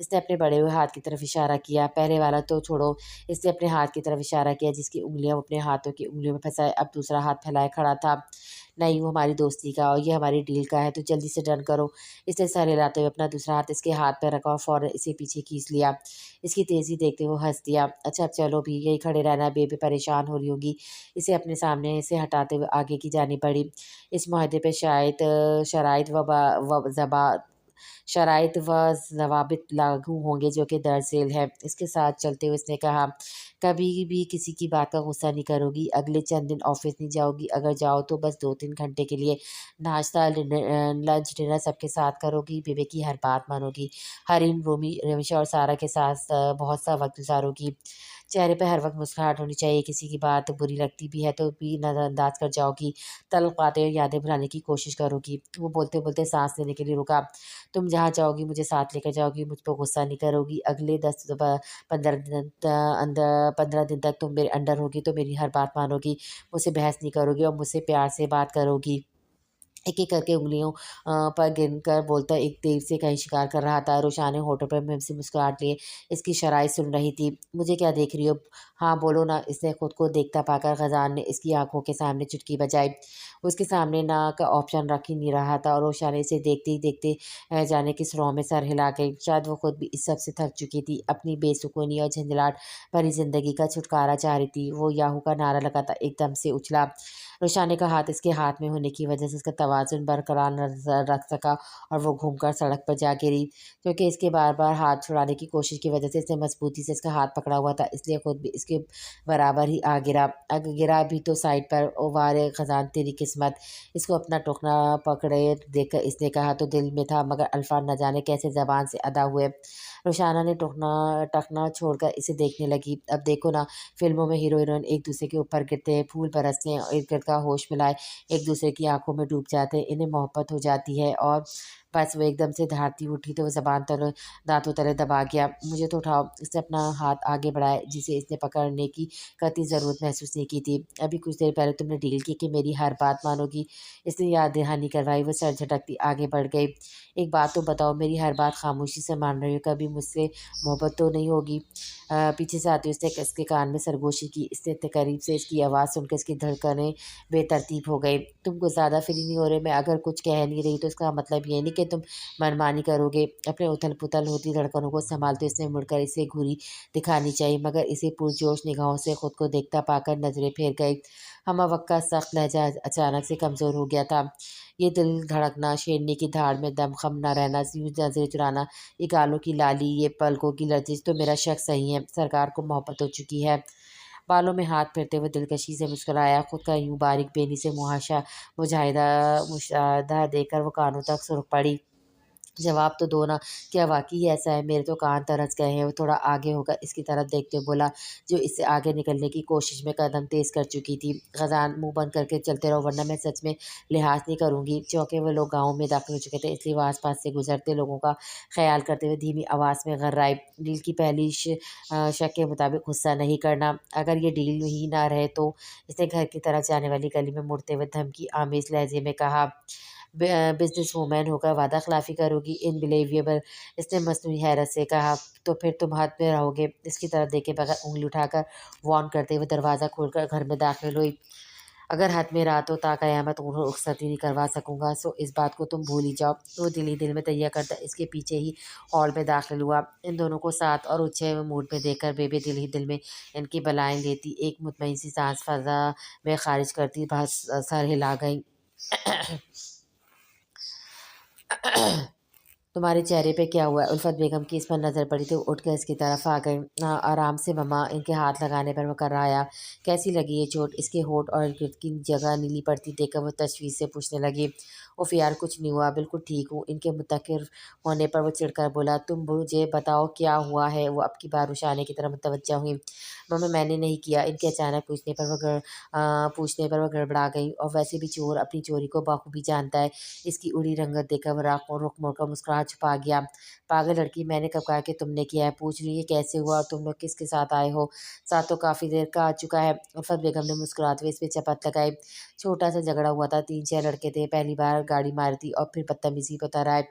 اس نے اپنے بڑے ہوئے ہاتھ کی طرف اشارہ کیا۔ پہلے والا تو چھوڑو، اس نے اپنے ہاتھ کی طرف اشارہ کیا جس کی انگلیاں وہ اپنے ہاتھوں کی انگلیوں میں پھنسائے اب دوسرا ہاتھ پھیلائے کھڑا تھا۔ نہیں، وہ ہماری دوستی کا اور یہ ہماری ڈیل کا ہے، تو جلدی سے ڈن کرو۔ اس نے سر ہلاتے ہوئے اپنا دوسرا ہاتھ اس کے ہاتھ پہ رکھا اور فوراً اسے پیچھے کھینچ لیا۔ اس کی تیزی دیکھتے ہوئے ہنس دیا۔ اچھا اب چلو بھی، یہی کھڑے رہنا، بے پریشان ہو رہی ہوگی۔ اسے اپنے سامنے سے ہٹاتے ہوئے آگے کی جانب بڑھی۔ اس معاہدے پہ شرائط و ضوابط لاگو ہوں گے جو کہ درج ذیل ہے۔ اس کے ساتھ چلتے ہوئے اس نے کہا، کبھی بھی کسی کی بات کا غصہ نہیں کرو گی، اگلے چند دن آفس نہیں جاؤ گی، اگر جاؤ تو بس 2-3 گھنٹے کے لیے، ناشتہ لنچ ڈنر سب کے ساتھ کرو گی، بیوے کی ہر بات مانو گی، حریم رومی رمیشہ اور سارا کے ساتھ بہت سا وقت گزارو گی، چہرے پہ ہر وقت مسکراہٹ ہونی چاہیے، کسی کی بات بری لگتی بھی ہے تو بھی نظر انداز کر جاؤ گی، تلخ باتیں اور یادیں بھلانے کی کوشش کرو گی۔ وہ بولتے بولتے سانس لینے کے لیے رکا۔ تم جہاں جاؤ گی مجھے ساتھ لے کر جاؤ گی، مجھ پہ غصہ نہیں کرو گی، اگلے 15 دن تک تم میرے انڈر ہوگی تو میری ہر بات مانو گی، مجھ سے بحث نہیں کرو گی اور مجھ سے پیار سے بات کرو گی۔ ایک ایک کر کے انگلیوں پر گن کر بولتا ایک دیر سے کہیں شکار کر رہا تھا۔ روشانے ہونٹوں پر میں سے مسکراہٹ لیے اس کی شرائط سن رہی تھی۔ مجھے کیا دیکھ رہی ہو؟ ہاں بولو نا، اس نے خود کو دیکھتا پا کر غزان نے اس کی آنکھوں کے سامنے چٹکی بجائی۔ اس کے سامنے نہ کا آپشن رکھ ہی نہیں رہا تھا اور روشانے اسے دیکھتے ہی دیکھتے جانے کس رو میں سر ہلا گئی۔ شاید وہ خود بھی اس سب سے تھک چکی تھی، اپنی بے سکونی اور جھنجھلاہٹ بھری زندگی کا چھٹکارا چاہ رہی تھی۔ وہ یاہو کا نعرہ لگاتا ایک دم سے اچھلا۔ روشانے کا ہاتھ اس کے ہاتھ میں ہونے کی وجہ سے اس کا توازن برقرار نظر رکھ سکا اور وہ گھوم کر سڑک پر جا گری، کیونکہ اس کے بار بار ہاتھ چھڑانے کی کوشش کی وجہ سے اس نے مضبوطی سے اس کا ہاتھ پکڑا ہوا تھا، اس لیے خود بھی اس کے برابر ہی آ گرا۔ اگر گرا بھی تو سائڈ پر۔ او وارے خزان تیری قسمت! اس کو اپنا ٹوکنا پکڑے دیکھ کر اس نے کہا تو دل میں تھا مگر الفاظ نہ جانے کیسے زبان سے ادا ہوئے۔ روشانہ نے ٹکنا چھوڑ کر اسے دیکھنے لگی۔ اب دیکھو نا، فلموں میں ہیرو ہیروئن ایک دوسرے کے اوپر گرتے ہیں، پھول برستے ہیں، ارد گرد کا ہوش ملائے ایک دوسرے کی آنکھوں میں ڈوب جاتے ہیں، انہیں محبت ہو جاتی ہے اور بس وہ ایک دم سے دھاڑتی اٹھی تو وہ زبان دانتوں تلے دبا گیا۔ مجھے تو اٹھاؤ۔ اس نے اپنا ہاتھ آگے بڑھایا جسے اس نے پکڑنے کی قطعی ضرورت محسوس نہیں کی تھی۔ ابھی کچھ دیر پہلے تم نے ڈیل کی کہ میری ہر بات مانو گی۔ اس نے یاد دہانی کروائی۔ وہ سر جھٹکتی آگے بڑھ گئی۔ ایک بات تو بتاؤ، میری ہر بات خاموشی سے مان رہی ہو؟ کبھی مجھ سے محبت تو نہیں ہوگی؟ پیچھے سے آتے ہوئے اس کے کان میں سرگوشی کی۔ اس نے اتنے قریب سے اس کی آواز سن کر اس کی دھڑکنیں بے ترتیب ہو گئی۔ تم کچھ زیادہ فری نہیں ہو رہے؟ میں اگر کچھ کہہ نہیں رہی تو اس کا مطلب یہ نہیں کہ تم منمانی کرو گے۔ اپنے اتھل پتھل ہوتی دھڑکنوں کو سنبھالتے اس نے مڑ کر اسے گھوری دکھانی چاہی، مگر اسے پرجوش نگاہوں سے خود کو دیکھتا پا کر نظریں پھیر گئی۔ ہمہ وقت کا سخت لہجہ اچانک سے کمزور ہو گیا تھا۔ یہ دل دھڑکنا، شیرنی کی دھاڑ میں دم خم نہ رہنا، یوں نظریں چرانا، یہ گالوں کی لالی، یہ پلکوں کی لرزش، تو میرا شک صحیح ہے، سرکار کو محبت ہو چکی ہے۔ بالوں میں ہاتھ پھیرتے ہوئے دلکشی سے مسکرایا۔ خود کا یوں باریک بینی سے مشاہدہ دیکھ کر وہ کانوں تک سرخ پڑی۔ جواب تو دو نا، کیا واقعی ایسا ہے؟ میرے تو کان ترس گئے ہیں۔ وہ تھوڑا آگے ہو کر اس کی طرف دیکھتے ہوئے بولا، جو اس سے آگے نکلنے کی کوشش میں قدم تیز کر چکی تھی۔ غزان، منہ بند کر کے چلتے رہو ورنہ میں سچ میں لحاظ نہیں کروں گی۔ چونکہ وہ لوگ گاؤں میں داخل ہو چکے تھے، اس لیے وہ آس پاس سے گزرتے لوگوں کا خیال کرتے ہوئے دھیمی آواز میں غرائے، ڈیل کی پہلی شک کے مطابق غصہ نہیں کرنا، اگر یہ ڈیل ہی نہ رہے تو۔ اس نے گھر کی طرف جانے والی گلی میں مڑتے ہوئے دھمکی آمیز لہجے میں کہا، بزنس وومن ہو کر وعدہ خلافی کرو گی؟ انبلیویبل! اس نے مصنوعی حیرت سے کہا، تو پھر تم حد میں رہو گے؟ اس کی طرف دیکھے بغیر انگلی اٹھا کر وارن کرتے ہوئے دروازہ کھول کر گھر میں داخل ہوئی۔ اگر حد میں رہا تو تا قیامت انہیں رخصت ہی نہیں کروا سکوں گا، سو اس بات کو تم بھول ہی جاؤ۔ وہ دل ہی دل میں تہیہ کرتا اس کے پیچھے ہی ہال میں داخل ہوا۔ ان دونوں کو ساتھ اور اچھے موڈ میں دیکھ کر بیبی دل ہی دل میں ان کی بلائیں لیتی ایک مطمئن سی سانس فضا میں خارج کرتی بس سر ہلا گئی۔ تمہارے چہرے پہ کیا ہوا ہے؟ الفت بیگم کی اس پر نظر پڑی تو اٹھ کر اس کی طرف آ گئی۔ آرام سے مما۔ ان کے ہاتھ لگانے پر مکررایا۔ کیسی لگی یہ چوٹ؟ اس کے ہونٹ اور گرد کی جگہ نیلی پڑتی دیکھ کر وہ تشویش سے پوچھنے لگی۔ उफ़ यार कुछ नहीं हुआ, बिल्कुल ठीक हूँ। इनके मुत्तकिर होने पर वो चिढ़कर बोला, तुम मुझे बताओ क्या हुआ है? वो अब की बार रुशाने की तरफ मुतवज्जा हुई। मम्मी मैंने नहीं किया। इनके अचानक पूछने पर वो गड़बड़ा गई और वैसे भी चोर अपनी चोरी को बखूबी जानता है। इसकी उड़ी रंगत देखकर वो रुख मोड़कर मुस्कुराहट छुपा गया। पागल लड़की, मैंने कब कहा कि तुमने किया है? पूछ रही है कैसे हुआ और तुम लोग किसके साथ आए हो? साथ तो काफ़ी देर का आ चुका है। उल्फत बेगम ने मुस्कुराते हुए इस पे चपत लगाई। छोटा सा झगड़ा हुआ था, 3-6 लड़के थे, पहली बार गाड़ी मारी थी और फिर बदतमीजी पे उतर आए।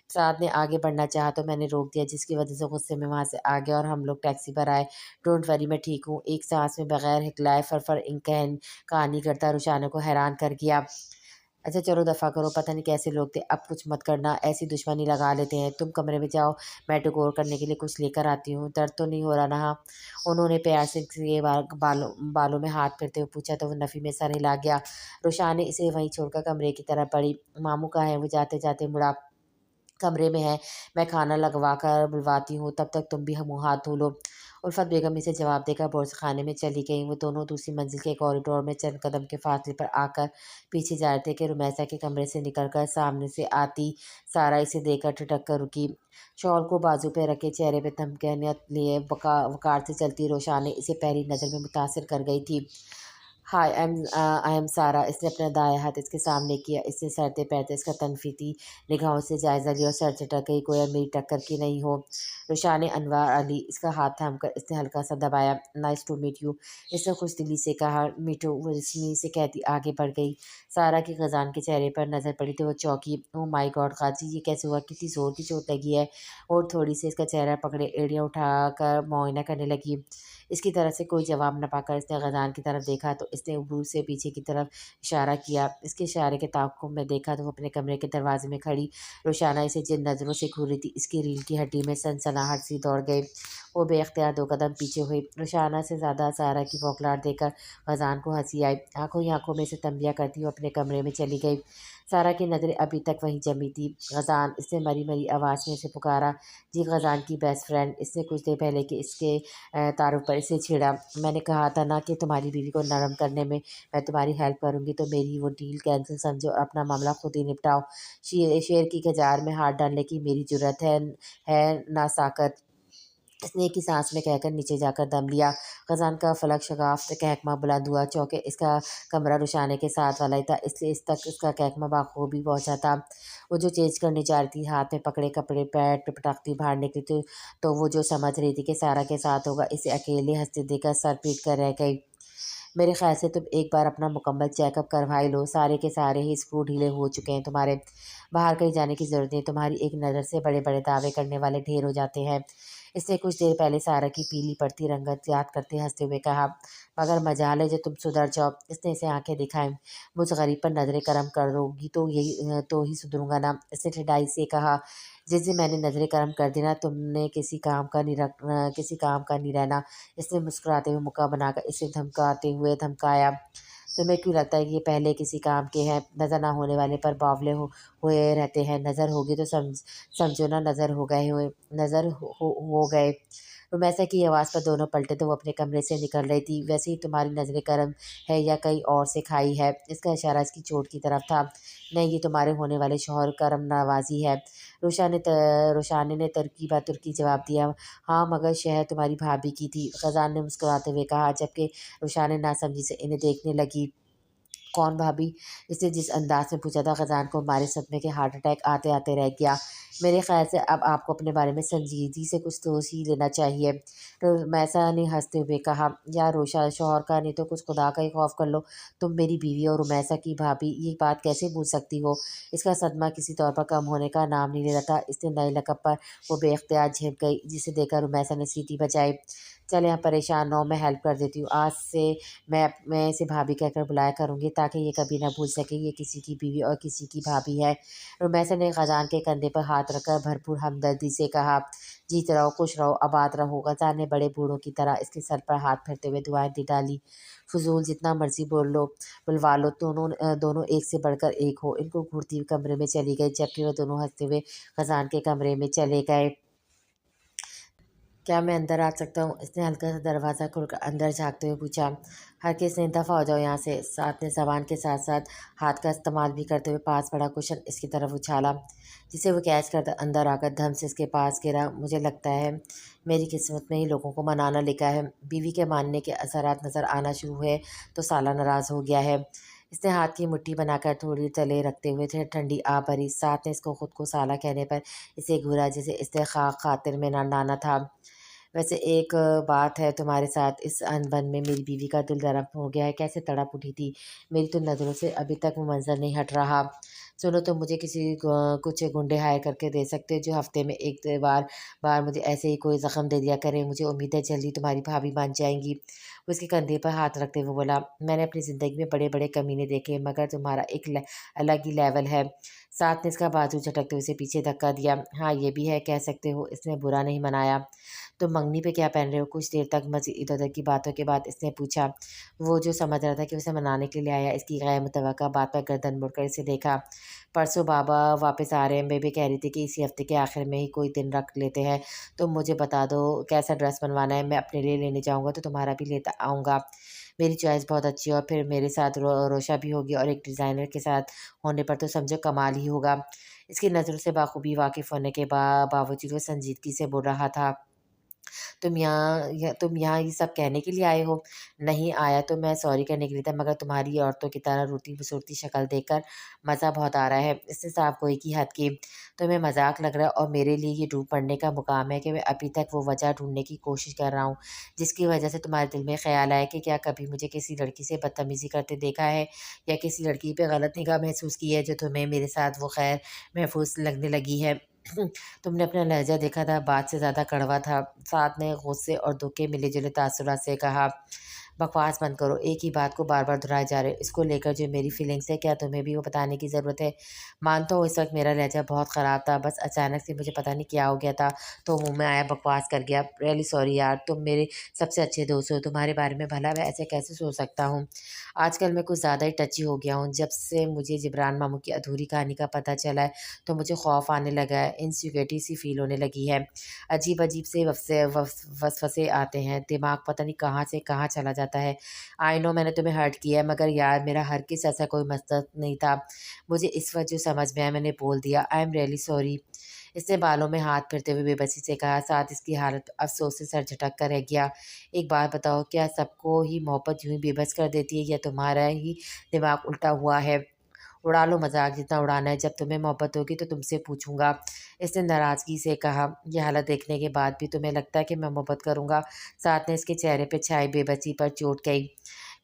साथ ने आगे बढ़ना चाहा तो मैंने रोक दिया, जिसकी वजह से गुस्से में वहाँ से आ गया और हम लोग टैक्सी पर आए। डोंट वरी, मैं ठीक हूँ। एक सांस में बगैर हिकलाए फर इन कहानी करता रुशाने को हैरान कर गया। अच्छा चलो दफ़ा करो, पता नहीं कैसे लोग थे, अब कुछ मत करना, ऐसी दुश्मनी लगा लेते हैं। तुम कमरे में जाओ, मैं टकोर करने के लिए कुछ लेकर आती हूँ। दर्द तो नहीं हो रहा ना? हाँ। उन्होंने प्यार से इसके बालों में हाथ फेरते हुए पूछा तो वो नफ़ी में सर हिला गया। रुशान ने इसे वहीं छोड़कर कमरे की तरफ बढ़ी। मामू कहाँ है? वो जाते जाते मुड़ा। कमरे में है, मैं खाना लगवा कर बुलवाती हूँ, तब तक तुम भी मुँह हाथ धो लो। उल्फत बेगम इसे जवाब देकर बोर्ड से खाने में चली गईं। वो दोनों दूसरी मंजिल के कॉरिडोर में चंद कदम के फासले पर आकर पीछे जा रहे थे कि रुमैसा के कमरे से निकलकर सामने से आती सारा इसे देखकर ठिठक कर रुकी। शॉल को बाजू पे रखे चेहरे पे धमकियाँ लिए वकार से चलती रोशानी इसे पहली नज़र में मुतासिर कर गई थी। हाय आई एम सारा। इसने अपना दायां हाथ इसके सामने किया। इसने सरते पैरते इसका तनफीती निगाहों से जायज़ा लिया और सर झटक गई, गोया मेरी टक्कर की नहीं हो। रुशान अनवार अली इसका हाथ थामकर इसने हल्का सा दबाया। नाइस टू मीट यू, इसने खुश दिली से कहा। मीटू, वो रस्मी से कहती आगे बढ़ गई। सारा की खजान के चेहरे पर नज़र पड़ी तो वो चौंकी। ओ माय गॉड काजी, ये कैसे हुआ? कितनी ज़ोर की चोट लगी है? और थोड़ी सी इसका चेहरा पकड़े एड़ियाँ उठाकर मुआयना करने लगी। इसकी तरफ से कोई जवाब न पाकर इसने खजान की तरफ देखा तो इसने उबरू से पीछे की तरफ इशारा किया। इसके इशारे के ताक़ुब में देखा तो वो अपने कमरे के दरवाजे में खड़ी रोशाना इसे जिन नज़रों से घूर रही थी, इसकी रीढ़ की हड्डी में सनसनाहट सी दौड़ गई। वो बेख्तियार 2 कदम पीछे हुई। रोशाना से ज़्यादा सारा की बौखलाहट देखकर खजान को हंसी आई। आंखों ही आंखों में से तंबिया करती हुई अपने कमरे में चली गई। सारा की नज़रें अभी तक वहीं जमी थी। खजान, इसने मरी मरी आवाज़ में इसे पुकारा। जी खजान की बेस्ट फ्रेंड। इसने कुछ देर पहले कि इसके तारुफ पर इसे छेड़ा। मैंने कहा था ना कि तुम्हारी बीवी को नरम करने में मैं तुम्हारी हेल्प करूँगी, तो मेरी वो डील कैंसिल समझो और अपना मामला खुद ही निपटाओ। शेर की कजार में हाथ डालने की मेरी जुर्रत है ना साकत। इसने एक ही सांस में कहकर नीचे जाकर दम लिया। खजान का फलक शगाफ से कहकमा बुलंद हुआ। चौके इसका कमरा रुशाने के साथ वाला ही था, इसलिए इस तक इसका कहकमा बाखूबी पहुंचा था। वो जो चेंज करने जा रही थी, हाथ में पकड़े कपड़े पैर पे पटाखती बाहर निकली थी, तो वो जो समझ रही थी कि सारा के साथ होगा, इसे अकेले हंसते देखकर सर पीट कर रह गई। मेरे ख्याल से तुम एक बार अपना मुकम्मल चेकअप करवा ही लो। सारे के सारे ही स्क्रू ढीले हो चुके हैं तुम्हारे। बाहर कहीं जाने की ज़रूरत नहीं। तुम्हारी एक नज़र से बड़े बड़े दावे करने वाले ढेर हो जाते हैं। इसने कुछ देर पहले सारा की पीली पड़ती रंगत याद करते हंसते हुए कहा। मगर मजाल है जो तुम सुधर जाओ। इसने इसे आंखें दिखाई। मुझ गरीब पर नजरें करम करोगी तो ही सुधरूंगा ना। इसने ठिठाई से कहा। जिस दिन मैंने नजरें करम कर दी ना, तुमने किसी काम का नहीं रहना। इसने मुस्कुराते हुए मुक्का बनाकर इसे धमकाया। तुम्हें क्यों लगता है कि ये पहले किसी काम के हैं? नज़र ना होने वाले पर बावले हुए रहते हैं। नज़र होगी तो समझो ना, नज़र हो गए। रुमैसा की आवाज़ पर दोनों पलटे तो वो अपने कमरे से निकल रही थी। वैसे ही तुम्हारी नजर करम है या कहीं और से खाई है? इसका इशारा इसकी चोट की तरफ था। नहीं, ये तुम्हारे होने वाले शौहर करम नवाजी है। रोशानी ने तुर्की जवाब दिया। हाँ, मगर शहर तुम्हारी भाभी की थी, खजान ने मुस्कुराते हुए कहा, जबकि रुशाने नासमझी से इन्हें देखने लगी। कौन भाभी? इसने जिस अंदाज में पूछा था, खजान को मारे सदमे के हार्ट अटैक आते आते रह गया। मेरे ख्याल से अब आपको अपने बारे में संजीदगी से कुछ सोच ही लेना चाहिए। तो मैसा ने हंसते हुए कहा, यार रोशा, शौहर का नहीं तो कुछ खुदा का ही खौफ कर लो। तुम मेरी बीवी और रुमैसा की भाभी, ये बात कैसे भूल सकती हो? इसका सदमा किसी तौर पर कम होने का नाम नहीं ले रहा था। इसने नए लकब पर वो बेख्तियार झेप गई, जिसे देखकर रुमैसा ने सीटी बजाई। चल यहाँ परेशान न हो, मैं हेल्प कर देती हूँ। आज से मैं इसे भाभी कहकर बुलाया करूँगी, ताकि ये कभी ना भूल सके ये किसी की बीवी और किसी की भाभी है। रुमैसा ने खजान के कंधे पर हाथ रखकर भरपूर हमदर्दी से कहा। जीत रहो, खुश रहो, आबाद रहो। खजान ने बड़े बूढ़ों की तरह इसके सर पर हाथ फेरते हुए दुआएं दे डाली। फजूल, जितना मर्जी बुलवा लो, दोनों एक से बढ़कर एक हो। इनको घूरती हुई कमरे में चली गई, जबकि वह दोनों हंसते हुए खजान के कमरे में चले गए। क्या मैं अंदर आ सकता हूँ? इसने हल्का सा दरवाज़ा खोलकर अंदर झाँकते हुए पूछा। हरगिज़ नहीं, दफ़ा हो जाओ यहाँ से। साथ ने ज़बान के साथ-साथ हाथ का इस्तेमाल भी करते हुए पास पड़ा कुशन इसकी तरफ उछाला, जिसे वो कैच कर अंदर आकर धम से इसके पास गिरा। मुझे लगता है मेरी किस्मत में ही लोगों को मनाना लिखा है। बीवी के मानने के असरात नज़र आना शुरू हुए तो साला नाराज़ हो गया है। इसने हाथ की मुट्ठी बनाकर थोड़ी तले रखते हुए थे ठंडी आ भरी। साथ ने इसको खुद को साला कहने पर इसे घूरा, जिसे इसने खातिर में नाना था। वैसे एक बात है, तुम्हारे साथ इस अनबन में मेरी बीवी का दिल नरम हो गया है। कैसे तड़प उठी थी, मेरी तो नज़रों से अभी तक वो मंज़र नहीं हट रहा। सुनो, तुम मुझे कुछ गुंडे हायर करके दे सकते हो जो हफ्ते में एक बार मुझे ऐसे ही कोई ज़ख्म दे दिया करें। मुझे उम्मीद है जल्दी तुम्हारी भाभी मान जाएंगी। वो उसके कंधे पर हाथ रखते हुए बोला, मैंने अपनी ज़िंदगी में बड़े बड़े कमीने देखे, मगर तुम्हारा एक अलग ही लेवल है। साथ ने इसका बाजू झटकते हुए उसे पीछे धक्का दिया। हाँ, ये भी है, कह सकते हो। इसने बुरा नहीं मनाया। तुम मंगनी पे क्या पहन रहे हो? कुछ देर तक मज़ीद इधर-उधर की बातों के बाद इसने पूछा। वो जो समझ रहा था कि उसे मनाने के लिए आया, इसकी गैर मुतवक्का बात पर गर्दन मुड़कर इसे देखा। परसों बाबा वापस आ रहे हैं। बेबी कह रही थी कि इसी हफ्ते के आखिर में ही कोई दिन रख लेते हैं। तुम मुझे बता दो कैसा ड्रेस बनवाना है, मैं अपने लिए लेने जाऊँगा तो तुम्हारा भी लेता आऊँगा। मेरी चॉइस बहुत अच्छी है और फिर मेरे साथ रोशा भी होगी और एक डिज़ाइनर के साथ होने पर तो समझो कमाल ही होगा। इसकी नज़रों से बाखूबी वाकिफ़ होने के बावजूद वो संजीदगी से बोल रहा था। तुम यहाँ ये सब कहने के लिए आए हो? नहीं आया तो मैं सॉरी करने के लिए था, मगर तुम्हारी औरतों की तरह रूठी-बसूरती शक्ल देखकर मज़ा बहुत आ रहा है। इसने साफ गोई की हद की। तुम्हें मज़ाक लग रहा है और मेरे लिए ये डूब पड़ने का मुकाम है कि मैं अभी तक वो वजह ढूँढने की कोशिश कर रहा हूँ, जिसकी वजह से तुम्हारे दिल में ख़्याल आया कि क्या कभी मुझे किसी लड़की से बदतमीज़ी करते देखा है या किसी लड़की पे गलत निगाह महसूस की है जो तुम्हें मेरे साथ वो खैर महफूज़ लगने लगी है। तुमने अपना लहज़ा देखा था, बात से ज़्यादा कड़वा था। साथ ने गुस्से और दुःख के मिले-जुले तासुरात से कहा, बकवास बंद करो, एक ही बात को बार-बार दोहराए जा रहे हो। इसको लेकर जो मेरी फीलिंग्स है, क्या तुम्हें भी वो बताने की ज़रूरत है? मानता हूँ इस वक़्त मेरा लहज़ा बहुत ख़राब था, बस अचानक से मुझे पता नहीं क्या हो गया था, तो मुँह में आया बकवास कर गया। रियली सॉरी यार, तुम मेरे सबसे अच्छे दोस्त हो, तुम्हारे बारे में भला मैं ऐसे कैसे सोच सकता हूँ? आजकल मैं कुछ ज़्यादा ही टची हो गया हूँ। जब से मुझे जिब्रान मामू की अधूरी कहानी का पता चला है, तो मुझे खौफ़ आने लगा है, इनसिक्योरिटी सी फ़ील होने लगी है। अजीब-अजीब से वसवसे आते हैं, दिमाग पता नहीं कहाँ से कहाँ चला जाता है। आई नो मैंने तुम्हें हर्ट किया है, मगर यार मेरा हरगिज़ ऐसा कोई मकसद नहीं था। मुझे इस वक़्त जो समझ में आया मैंने बोल दिया। I am really sorry. इसने बालों में हाथ फेरते हुए बेबसी से कहा, साथ इसकी हालत अफ़सोस से सर झटक कर रह गया। एक बात बताओ, क्या सबको ही मोहब्बत यूँ ही बेबस कर देती है या तुम्हारा ही दिमाग उल्टा हुआ है? उड़ा लो मज़ाक जितना उड़ाना है, जब तुम्हें मोहब्बत होगी तो तुमसे पूछूँगा। इसने नाराज़गी से कहा, ये हालत देखने के बाद भी तुम्हें लगता है कि मैं मोहब्बत करूँगा? साथ ने इसके चेहरे पे छाई बेबसी पर चोट गई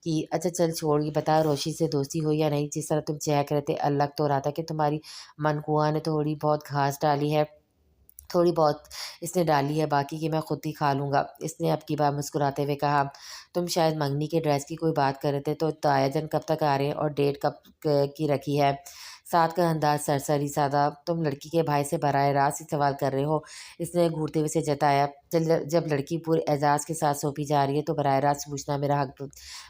कि अच्छा चल छोड़, ये बता रोशी से दोस्ती हुई या नहीं? जिस तरह तुम चहक रहे थे, लग तो रहा था कि तुम्हारी मनकुआ ने थोड़ी बहुत घास डाली है। थोड़ी बहुत इसने डाली है, बाकी की मैं खुद ही खा लूँगा। इसने अब की बार मुस्कुराते हुए कहा, तुम शायद मंगनी के ड्रेस की कोई बात कर रहे थे, तो तायाजन कब तक आ रहे हैं और डेट कब की रखी है? साथ का अंदाज सरसरी सादा, तुम लड़की के भाई से बराह रास्त ही सवाल कर रहे हो। इसने घूरते हुए से जताया, जब लड़की पूरे एजाज़ के साथ सौंपी जा रही है तो बराह रास्त पूछना मेरा हक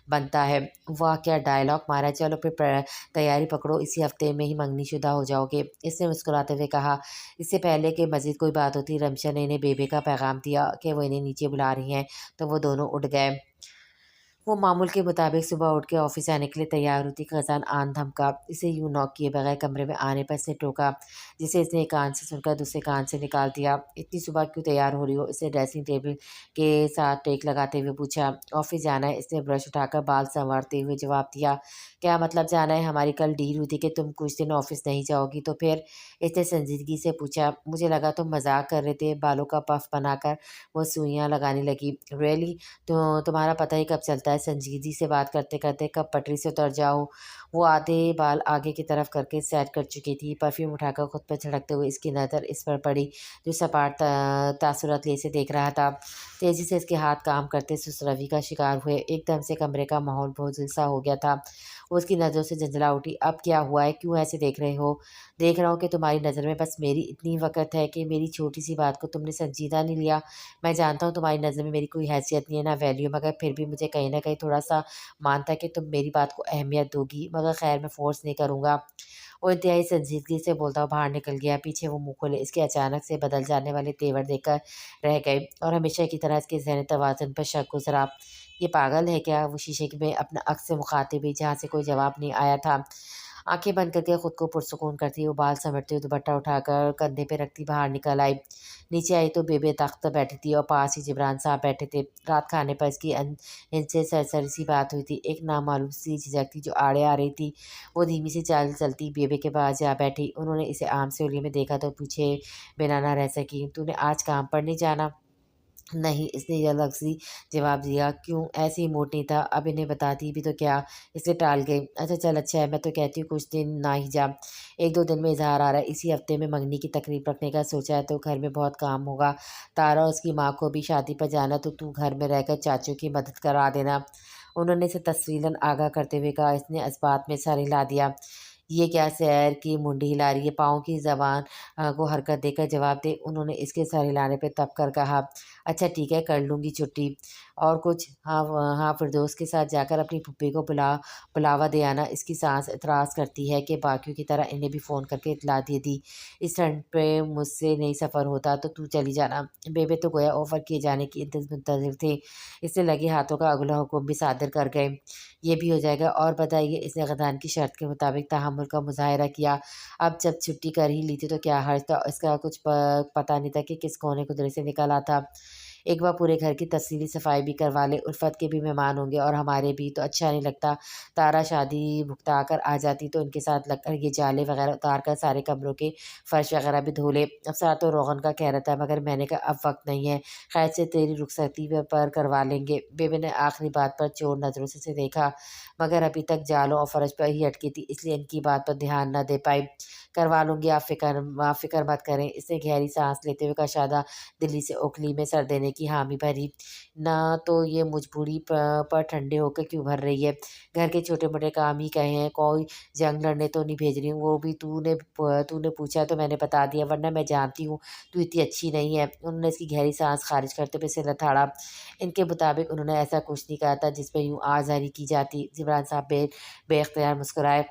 बनता है। वाह क्या डायलॉग मारा है, चलो फिर तैयारी पकड़ो, इसी हफ्ते में ही मंगनी शुदा हो जाओगे। इसने मुस्कुराते हुए कहा। इससे पहले कि मज़ीद कोई बात होती, रमशा ने इन्हें बेबे का पैगाम दिया कि वो इन्हें नीचे बुला रही हैं, तो वो दोनों उठ गए। वो मामूल के मुताबिक सुबह उठ के ऑफिस जाने के लिए तैयार हुई थी। खजान आन धमका, इसे यूं नॉक किए बगैर कमरे में आने पर इसने टोका, जिसे इसने एक कान से सुनकर दूसरे कान से निकाल दिया। इतनी सुबह क्यों तैयार हो रही हो? इसने ड्रेसिंग टेबल के साथ टेक लगाते हुए पूछा। ऑफिस जाना है, इसने ब्रश उठाकर बाल संवारते हुए जवाब दिया। क्या मतलब जाना है? हमारी कल डील हुई थी कि तुम कुछ दिन ऑफिस नहीं जाओगी, तो फिर? इसने संजीदगी से पूछा। मुझे लगा तुम मजाक कर रहे थे। बालों का पफ बनाकर वो सुइयां लगाने लगी। रियली? तो तुम्हारा पता ही कब चलता है, संजीदगी से बात करते करते कब पटरी से उतर जाओ। वो आधे बाल आगे की तरफ करके सेट कर चुकी थी। परफ्यूम उठाकर खुद पर छिड़कते हुए इसकी नज़र इस पर पड़ी, जो सपाट तासुरात ले से देख रहा था। तेज़ी से इसके हाथ काम करते सुस्त रवि का शिकार हुए। एकदम से कमरे का माहौल बोझिल सा हो गया था। वो उसकी नज़रों से झंझला उठी। अब क्या हुआ है, क्यों ऐसे देख रहे हो? देख रहा हूँ कि तुम्हारी नज़र में बस मेरी इतनी वक़्त है कि मेरी छोटी सी बात को तुमने संजीदा नहीं लिया। मैं जानता हूँ तुम्हारी नज़र में मेरी कोई हैसियत नहीं है, ना वैल्यू, मगर फिर भी मुझे कहीं न कहीं थोड़ा-सा मानता है कि तुम मेरी बात को अहमियत दोगी, मगर ख़ैर मैं फ़ोर्स नहीं करूँगा। वो इंतहाई संजीदगी से बोलता हुआ बाहर निकल गया। पीछे वो मुँह खोले इसके अचानक से बदल जाने वाले तेवर देखकर रह गए और हमेशा की तरह इसके ज़हनी तवाज़ुन पर शक गुज़रा। ये पागल है क्या? वो शीशे में अपना अक्स से मुखातिब हुई जहाँ से कोई जवाब नहीं आया था। आँखें बंद करके खुद को पुरसुकून करती वो बाल समेटती हुई दुपट्टा उठाकर कंधे पे रखती बाहर निकल आई। नीचे आई तो बेबे तख्त पर बैठी थी और पास ही जिब्रान साहब बैठे थे। रात खाने पर इसकी इनसे सरसरी सी बात हुई थी। एक नामालूम सी झिझक थी जो आड़े आ रही थी। वो धीमी सी चाल चलती बेबे के पास जा बैठी। उन्होंने इसे आम से उंगली में देखा तो पूछे बिना ना रह सकी, तूने आज काम पर नहीं जाना? नहीं, इसने अलग सी जवाब दिया। क्यों? ऐसे ही मूड नहीं था। अब इन्हें बताती भी तो क्या? इसलिए टाल गई। अच्छा चल, अच्छा है, मैं तो कहती हूँ कुछ दिन ना ही जा। 1-2 दिन में इज़हार आ रहा है। इसी हफ्ते में मंगनी की तकरीब रखने का सोचा है तो घर में बहुत काम होगा। तारा और उसकी माँ को भी शादी पर जाना तो तू घर में रहकर चाचू की मदद करा देना। उन्होंने इसे तफ़सीलन आगाह करते हुए कहा। इसने इस बात में सर हिला दिया। ये क्या सैर की मुंडी हिला रही है? पाँव की ज़बान को हरकत देकर जवाब दे। उन्होंने इसके सर हिलाने पे तब कर कहा, अच्छा ठीक है, कर लूँगी छुट्टी। और कुछ? हाँ हाँ, फिरदौस के साथ जाकर अपनी फूफी को बुलावा दे आना। इसकी सास एतराज़ करती है कि बाकियों की तरह इन्हें भी फ़ोन करके इतला दे दी। इस ठंड पे मुझसे नहीं सफ़र होता तो तू चली जाना। बेबे तो गोया ऑफ़र किए जाने की मुंतज़िर थे। इससे लगे हाथों का अगला हुक्म भी सादर कर गए। ये भी हो जाएगा। और बताइए? इसने गधान की शर्त के मुताबिक तहम्मुल का मुज़ाहिरा किया। अब जब छुट्टी कर ही ली थी तो क्या हर्ज था? इसका कुछ पता नहीं था कि किस कोने कुदरे से निकल आता। एक बार पूरे घर की तफसीली सफाई भी करवा ले, उल्फत के भी मेहमान होंगे और हमारे भी, तो अच्छा नहीं लगता। तारा शादी भुगता कर आ जाती तो उनके साथ लगकर ये जाले वगैरह उतार कर सारे कमरों के फर्श वगैरह भी धो ले। अफसर तो रोगन का कह रहा था मगर मैंने कहा अब वक्त नहीं है। खैर से तेरी रुखसती पर करवा लेंगे। बेबे ने आखिरी बात पर चोर नज़रों से उसे देखा मगर अभी तक जालों और फर्श पर ही अटकी थी, इसलिए इनकी बात पर ध्यान न दे पाई। करवा लूँगी, आप फ़िक्र मत करें। इसने गहरी सांस लेते हुए कशादा दिल्ली से ओखली में सर देने की हामी भरी। ना तो ये मजबूरी पर ठंडे होकर क्यों भर रही है? घर के छोटे-मोटे काम ही कहे हैं, कोई जंग लड़ने तो नहीं भेज रही हूँ। वो भी तूने पूछा तो मैंने बता दिया, वरना मैं जानती हूँ तू इतनी अच्छी नहीं है। उन्होंने इसकी गहरी सांस खारिज करते हुए सिर लथाड़ा। इनके मुताबिक उन्होंने ऐसा कुछ नहीं कहा था जिस पे यूँ आज़ारी की जाती। ज़िमरान साहब बेइख्तियार मुस्कुराए।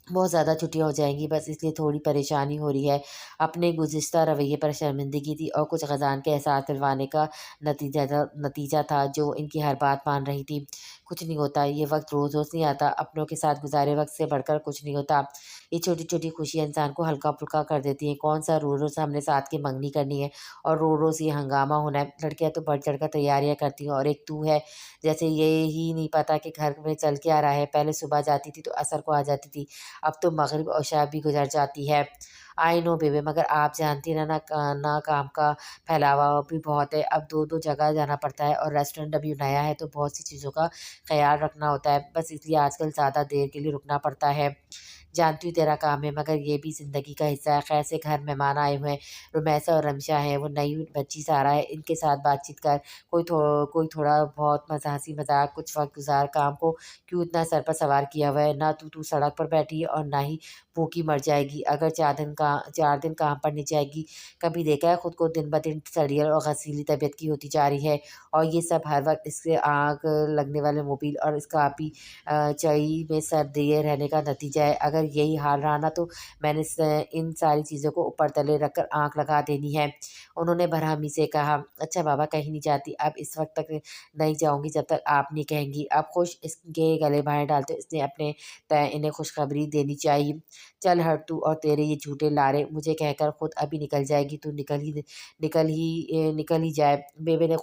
बहुत ज़्यादा छुट्टियाँ हो जाएँगी, बस इसलिए थोड़ी परेशानी हो रही है। अपने गुज़िश्ता रवैये पर शर्मिंदगी थी और कुछ ख़ज़ान के एहसास दिलवाने का नतीजा था जो इनकी हर बात मान रही थी। कुछ नहीं होता, ये वक़्त रोज़-रोज़ नहीं आता, अपनों के साथ गुज़ारे वक़्त से बढ़कर कुछ नहीं होता। ये छोटी-छोटी खुशियाँ इंसान को हल्का-फुल्का कर देती हैं। कौन-सा रोज़-रोज़ हमने साथ की मंगनी करनी है और रोज़-रोज़ ये हंगामा होना है। लड़कियाँ तो बढ़-चढ़ कर तैयारियाँ करती हैं और एक तू है, जैसे ये ही नहीं पता कि घर में चल क्या रहा है। पहले सुबह जाती थी तो असर को आ जाती थी। अब तो मगरिब और शब भी गुज़र जाती है। आई नो बेबे, मगर आप जानती हैं ना काम का फैलावा भी बहुत है। अब 2-2 जगह जाना पड़ता है और रेस्टोरेंट अभी नया है तो बहुत सी चीज़ों का ख़्याल रखना होता है। बस इसलिए आजकल ज़्यादा देर के लिए रुकना पड़ता है। जानती हूँ तेरा काम है मगर ये भी ज़िंदगी का हिस्सा है। खैर से घर मेहमान आए हुए हैं। रुमैसा और रमशा है, वो नई बच्ची सारा है, इनके साथ बातचीत कर। कोई थोड़ा बहुत हँसी मज़ाक कुछ वक़्त गुज़ार। काम को क्यों इतना सर पर सवार किया हुआ है? ना तू सड़क पर बैठी है और ना ही भूखी मर जाएगी अगर 4 दिन काम पर नहीं जाएगी। कभी देखा है खुद को? दिन-ब-दिन सड़ियल और घसीली तबीयत की होती जा रही है और ये सब हर वक़्त इससे आग लगने वाले मोबिल और इसका आप ही चई में सर दिए रहने का नतीजा है। अगर यही हाल रहा ना तो मैंने इन सारी चीज़ों को ऊपर तले रखकर आँख लगा देनी है। उन्होंने भरहमी से कहा, अच्छा बाबा, कहीं नहीं जाती। अब इस वक़्त तक नहीं जाऊँगी जब तक आप नहीं कहेंगी। अब खुश इसके गले बाहें डालते इसने अपने तय इन्हें खुशखबरी देनी चाहिए। चल हट तू और तेरे ये झूठे लारे मुझे कहकर खुद अभी निकल जाएगी। तू निकल ही जाए। बेबे ने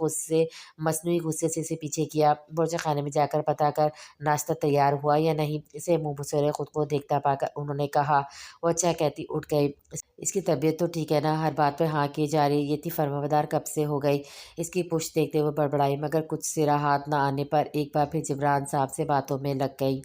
मसनूई गुस्से से इसे पीछे किया। बुर्ज खाने में जाकर पता कर नाश्ता तैयार हुआ या नहीं। इसे मुँह फुसेरे खुद को देखता पाकर उन्होंने कहा। वो अच्छा कहती उठ गई। इसकी तबीयत तो ठीक है ना? हर बात पे हाँ किए जा रही है। ये इतनी फर्माबरदार कब से हो गई? इसकी पुश्त देखते हुए बड़बड़ाई मगर कुछ सिरा हाथ न आने पर एक बार फिर जिब्रान साहब से बातों में लग गई।